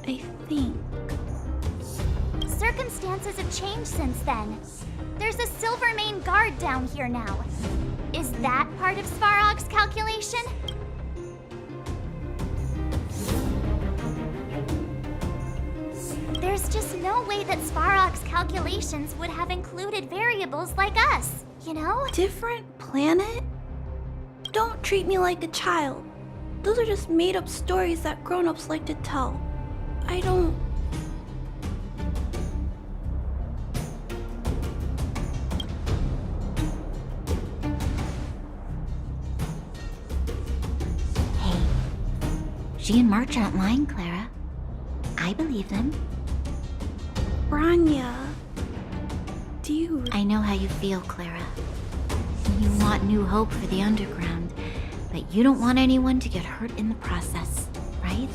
I think. Circumstances have changed since then. There's a Silvermane guard down here now. Is that part of Svarog's calculation? There's just no way that Svarog's calculations would have included variables like us, you know? Different planet? Don't treat me like a child. Those are just made-up stories that grown-ups like to tell. I don't... She and March aren't lying, Clara. I believe them. Branya, dude. I know how you feel, Clara. You want new hope for the underground, but you don't want anyone to get hurt in the process, right?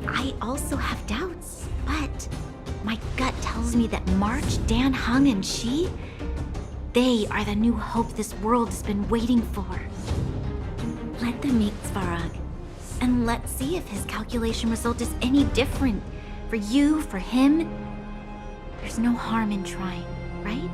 I also have doubts, but my gut tells me that March, Dan Hung, and she, they are the new hope this world has been waiting for. Let them meet Svarog, and let's see if his calculation result is any different. For you, for him, there's no harm in trying, right?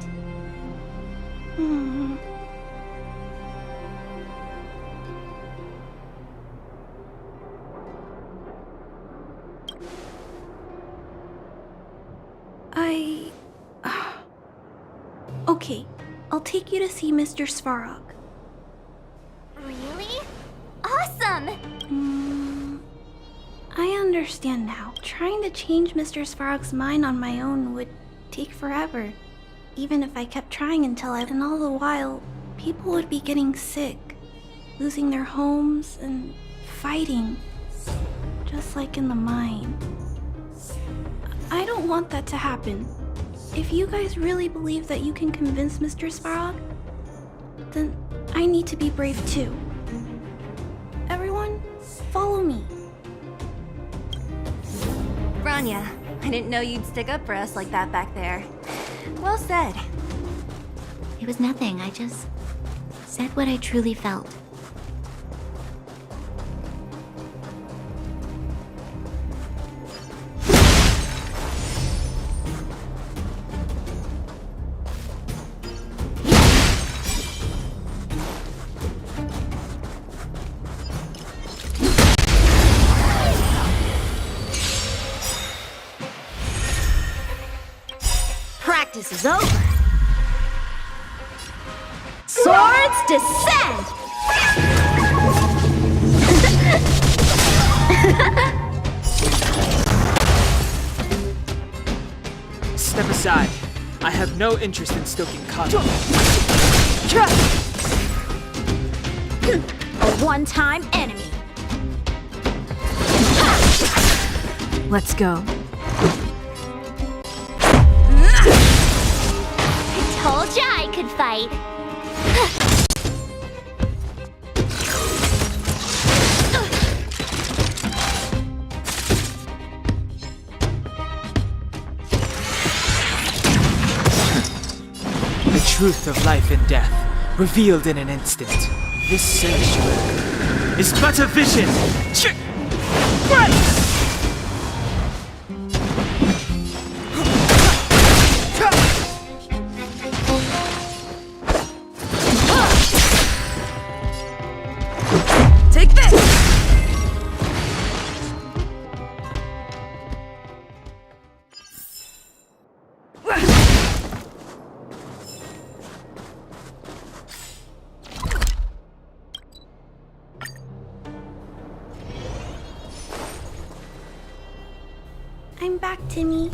Okay, I'll take you to see Mr. Svarog. Really? Awesome! I understand now. Trying to change Mr. Svarog's mind on my own would take forever. Even if I kept trying and all the while, people would be getting sick, losing their homes, and fighting. Just like in the mine. I don't want that to happen. If you guys really believe that you can convince Mr. Svarog, then I need to be brave too. Everyone, follow me. Branya, I didn't know you'd stick up for us like that back there. Well said. It was nothing, I just said what I truly felt. Practice is over. Swords descend! Step aside. I have no interest in stoking conflict. A one-time enemy. Let's go. Told ya I could fight. The truth of life and death, revealed in an instant. This sanctuary is but a vision! Take this! I'm back, Timmy.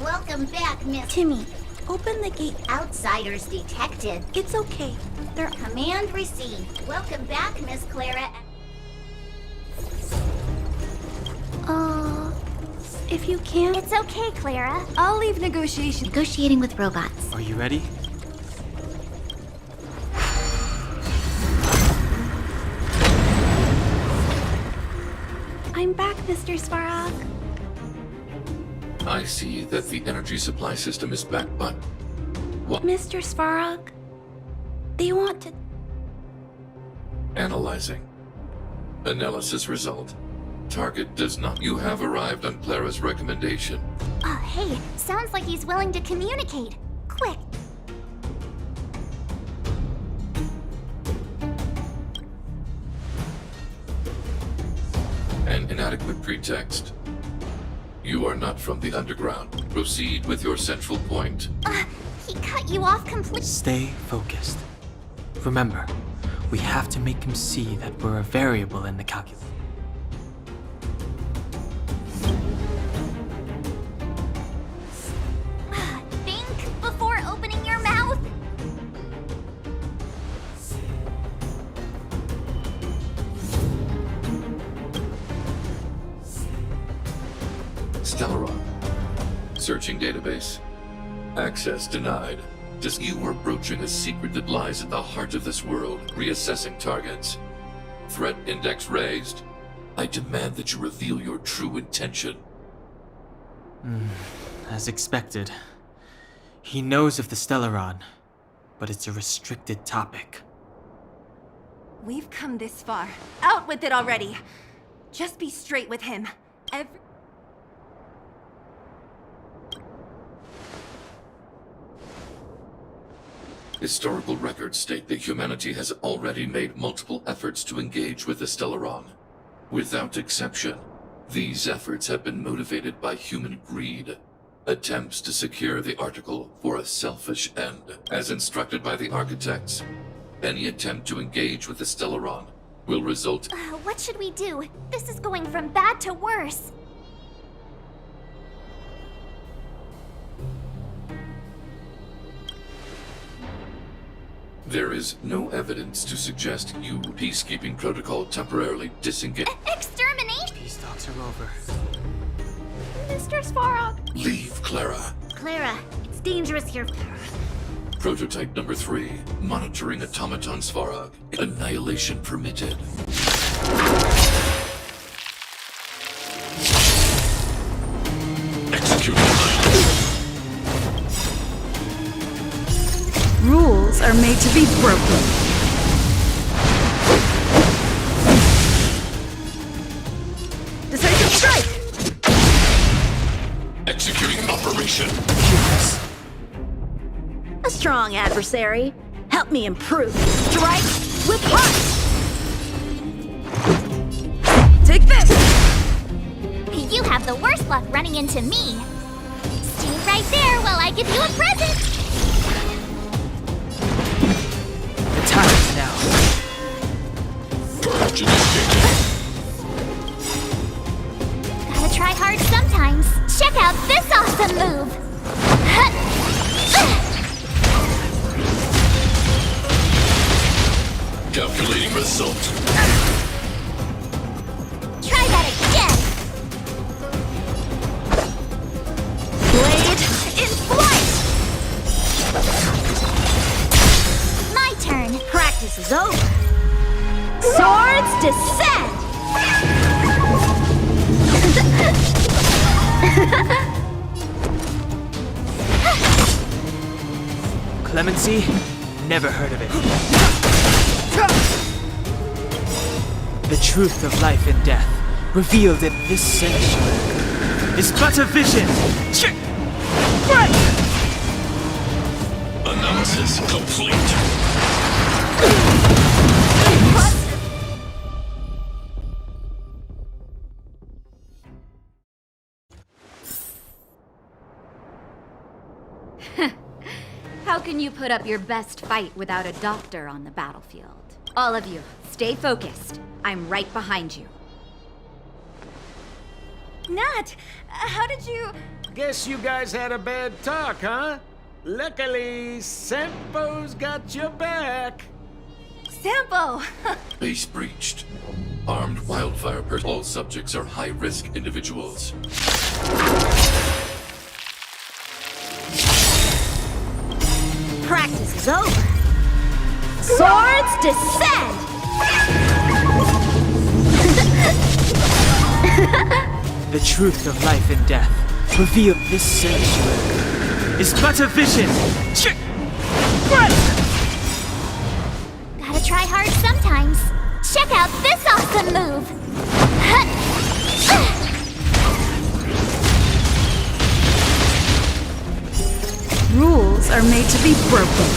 Welcome back, Miss Timmy, open the gate. Outsiders detected. It's okay. Command received. Welcome back, Miss Clara. If you can't... It's okay, Clara. I'll leave negotiation. Negotiating with robots. Are you ready? I'm back, Mr. Svarog. I see that the energy supply system is back, but... what? Mr. Svarog, they want to... Analyzing. Analysis result. Target does not... You have arrived on Clara's recommendation. Oh, hey, sounds like he's willing to communicate. Quick. An inadequate pretext. You are not from the underground. Proceed with your central point. He cut you off completely. Stay focused. Remember, we have to make him see that we're a variable in the calculus. Think before opening your mouth. Stellaron. Searching database. Access denied. Just you are broaching a secret that lies at the heart of this world. Reassessing targets. Threat index raised. I demand that you reveal your true intention. As expected. He knows of the Stellaron, but it's a restricted topic. We've come this far. Out with it already. Just be straight with him. Historical records state that humanity has already made multiple efforts to engage with the Stellaron. Without exception, these efforts have been motivated by human greed. Attempts to secure the article for a selfish end. As instructed by the architects, any attempt to engage with the Stellaron will result... What should we do? This is going from bad to worse. There is no evidence to suggest you peacekeeping protocol temporarily disengage... Exterminate? Peace talks are over. Mr. Svarog! Leave, Clara. Clara, it's dangerous here. Prototype number 3. Monitoring automaton Svarog. Annihilation permitted. Executing. Rules are made to be broken. Decisive strike! Executing operation. A strong adversary. Help me improve. Strike with heart! Take this! You have the worst luck running into me. Stay right there while I give you a present! The time is now. Purge initiated. Gotta try hard sometimes. Check out this awesome move! Calculating result. Try that again! Blade in flight! My turn. Practice is over. Swords descend! Clemency? Never heard of it. The truth of life and death, revealed in this sanctuary, is but a vision. Analysis complete. How can you put up your best fight without a doctor on the battlefield? All of you, stay focused. I'm right behind you. Nat, how did you... Guess you guys had a bad talk, huh? Luckily, Sampo's got your back. Sampo! Base breached. Armed wildfire all subjects are high-risk individuals. Practice is over. Swords descend! The truth of life and death, revealed this sanctuary, is but a vision. Gotta try hard sometimes. Check out this awesome move! Rules are made to be broken.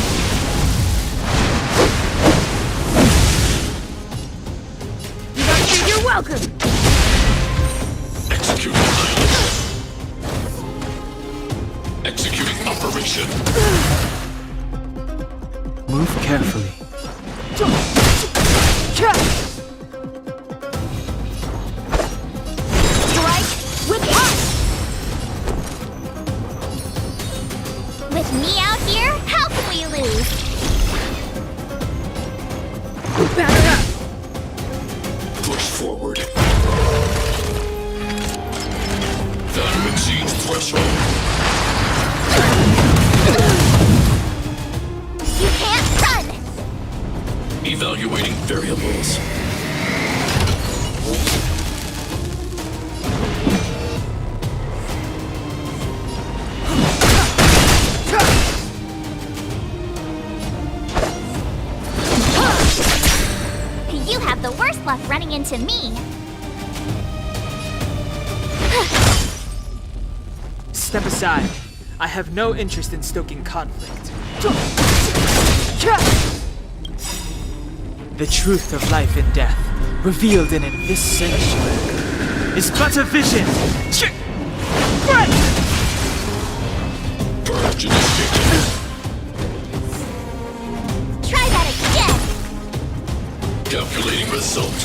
You're welcome! Executing operation. Move carefully. Strike with heart! With me out here, how can we lose? Batter up! Push forward. Done with exceeds threshold. You can't run! Evaluating variables. You have the worst luck running into me. Step aside. I have no interest in stoking conflict. The truth of life and death, revealed in this sanctuary, is but a vision. Purge initiated. Try that again! Calculating result.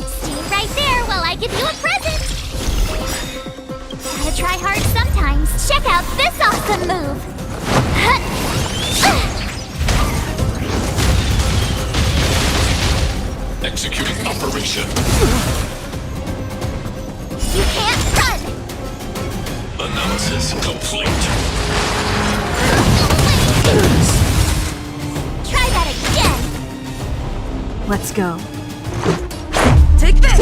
Stay right there while I give you a present! Gotta try hard sometimes. Check out this awesome move! Executing operation. You can't run! Analysis complete. Try that again! Let's go. Take this!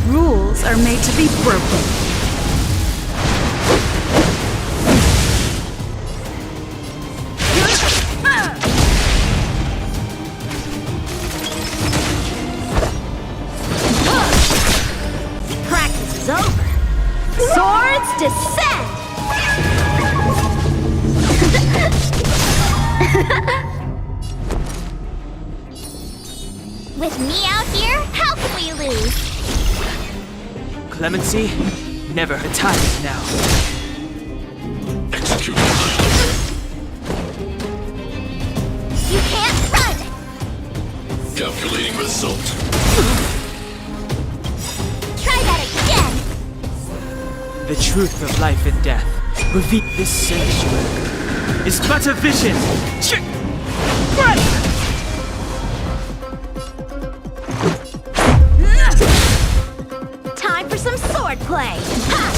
Rules are made to be broken. Practice is over. Swords descend! With me out here, how can we lose? Clemency, never a time is now. Executing You can't run! calculating result. Try that again! The truth of life and death, revealed this sanctuary, is but a vision. Time for some sword play! Ha!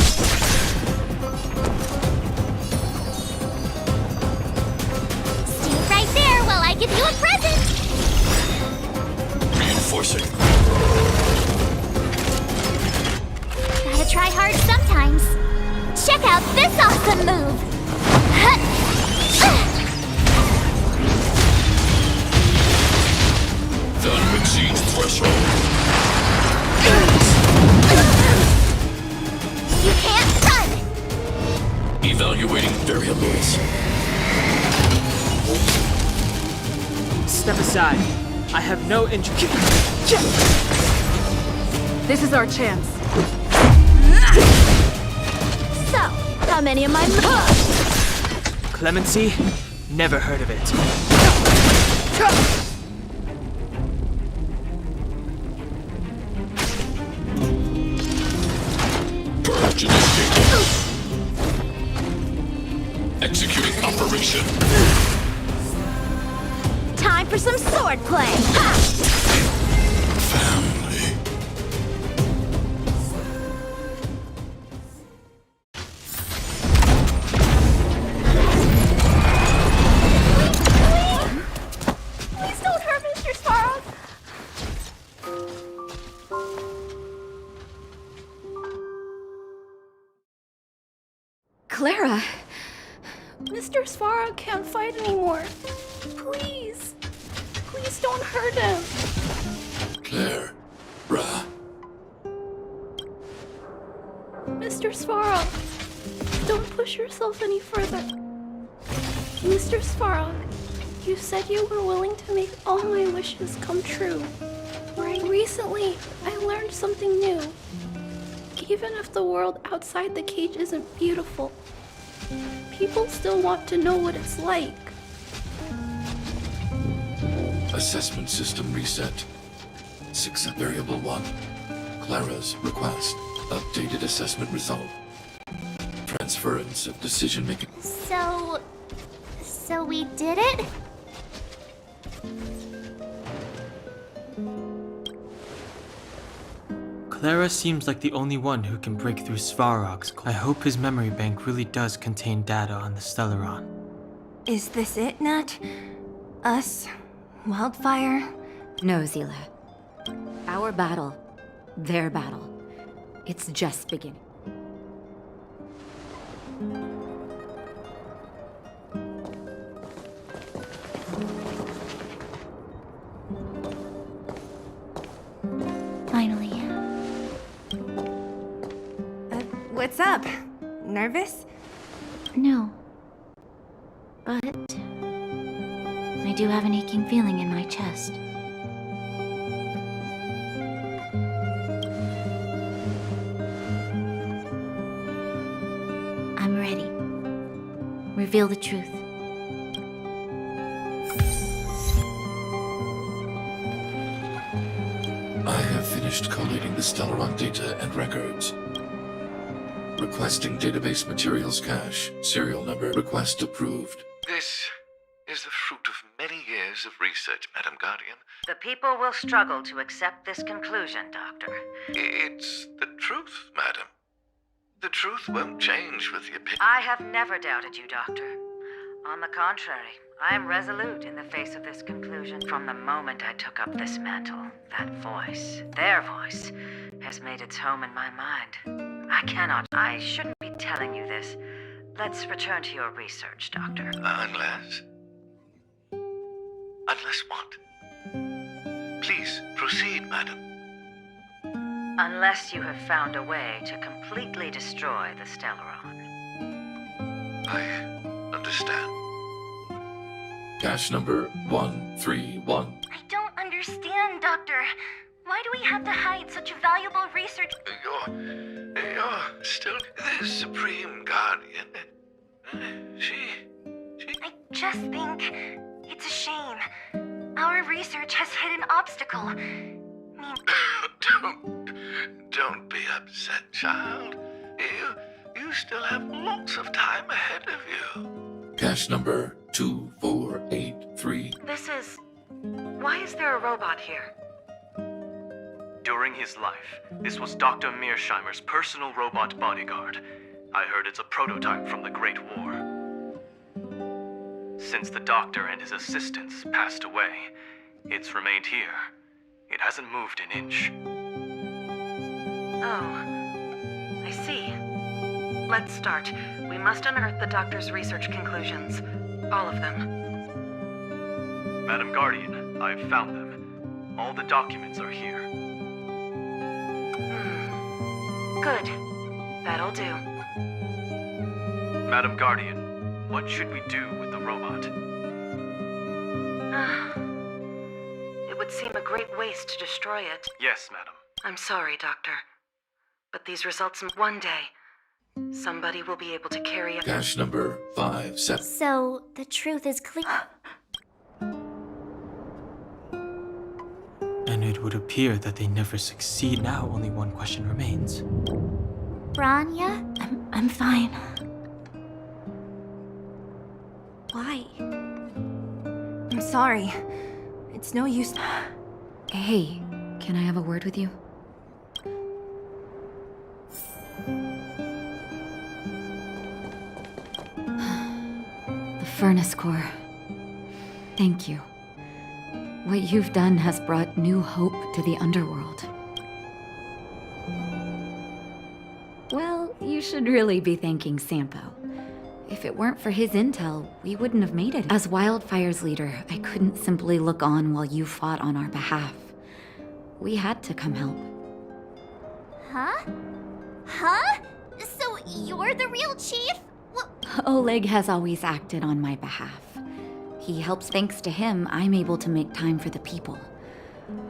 Stay right there while I give you a present! Reinforcing. Gotta try hard sometimes. Check out this awesome move! Value exceeds threshold. You can't run! Evaluating variables. Step aside. I have no interest. This is our chance. So, how many of my Clemency, never heard of it. Purge initiated. Executing operation. Time for some sword play! Ha! Family. Please don't hurt Mr. Sparrow! Clara, Mr. Sparrow can't fight anymore. Please. Please don't hurt him. Claire. Brah. Mr. Sparrow, don't push yourself any further. Mr. Sparrow, you said you were willing to make all my wishes come true. Right. Recently, I learned something new. Even if the world outside the cage isn't beautiful, people still want to know what it's like. Assessment system reset. Variable 1. Clara's request. Updated assessment result. Transference of decision making. So So we did it? Clara seems like the only one who can break through Svarog's code. I hope his memory bank really does contain data on the Stellaron. Is this it, Nat? Us? Wildfire? No, Zila. Our battle, their battle, it's just beginning. Finally. What's up? Nervous? No. But I do have an aching feeling in my chest. I'm ready. Reveal the truth. I have finished collating the Stellaron data and records. Requesting database materials cache. Serial number. Request approved. This is the fruit of many years of research, Madam Guardian. The people will struggle to accept this conclusion, Doctor. It's the truth, Madam. The truth won't change with the opinion. I have never doubted you, Doctor. On the contrary, I am resolute in the face of this conclusion. From the moment I took up this mantle, that voice, their voice, has made its home in my mind. I shouldn't be telling you this. Let's return to your research, Doctor. Unless what? Please, proceed, Madam. Unless you have found a way to completely destroy the Stellaron. I understand. Cache number 131. I don't understand, Doctor. Why do we have to hide such valuable research? You're still the Supreme Guardian. I just think it's a shame. Our research has hit an obstacle. Don't be upset, child. You still have lots of time ahead of you. Cache number 2483. Why is there a robot here? During his life, this was Dr. Mearsheimer's personal robot bodyguard. I heard it's a prototype from the Great War. Since the doctor and his assistants passed away, it's remained here. It hasn't moved an inch. Oh, I see. Let's start. We must unearth the doctor's research conclusions. All of them. Madam Guardian, I've found them. All the documents are here. Good. That'll do. Madam Guardian, what should we do with the robot? It would seem a great waste to destroy it. Yes, madam. I'm sorry, Doctor. But these results, one day, somebody will be able to carry out. Cache number 57. So, the truth is clear. And it would appear that they never succeed. Now only one question remains. Branya? I'm fine. Why? I'm sorry. It's no use. Hey, can I have a word with you? The furnace core. Thank you. What you've done has brought new hope to the underworld. Well, you should really be thanking Sampo. If it weren't for his intel, we wouldn't have made it. As Wildfire's leader, I couldn't simply look on while you fought on our behalf. We had to come help. Huh? Huh? So you're the real chief? Oleg has always acted on my behalf. He helps. Thanks to him, I'm able to make time for the people.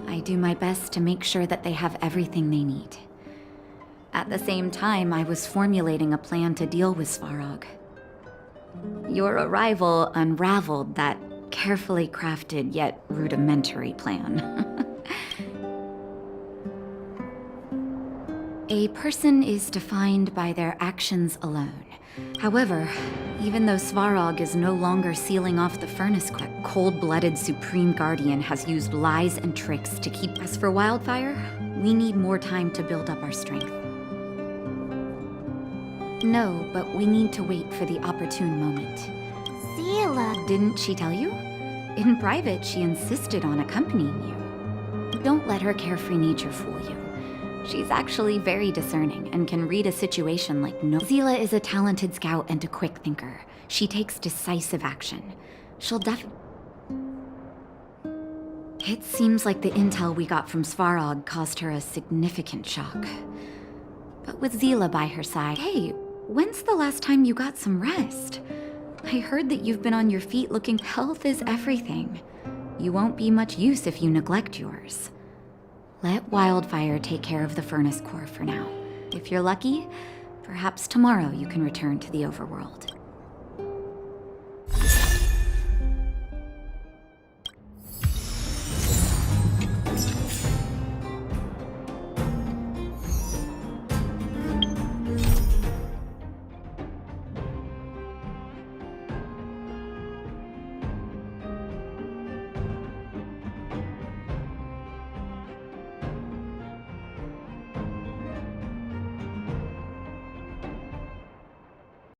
I do my best to make sure that they have everything they need. At the same time, I was formulating a plan to deal with Svarog. Your arrival unraveled that carefully crafted yet rudimentary plan. A person is defined by their actions alone. However, Even though Svarog is no longer sealing off the furnace, that cold-blooded Supreme Guardian has used lies and tricks to keep us. For Wildfire, we need more time to build up our strength. No, but we need to wait for the opportune moment. Zila. Didn't she tell you? In private, she insisted on accompanying you. Don't let her carefree nature fool you. She's actually very discerning and can read a situation like no. Zila is a talented scout and a quick thinker. She takes decisive action. She'll It seems like the intel we got from Svarog caused her a significant shock. But with Zila by her side... Hey, when's the last time you got some rest? I heard that you've been on your feet looking... Health is everything. You won't be much use if you neglect yours. Let Wildfire take care of the furnace core for now. If you're lucky, perhaps tomorrow you can return to the overworld.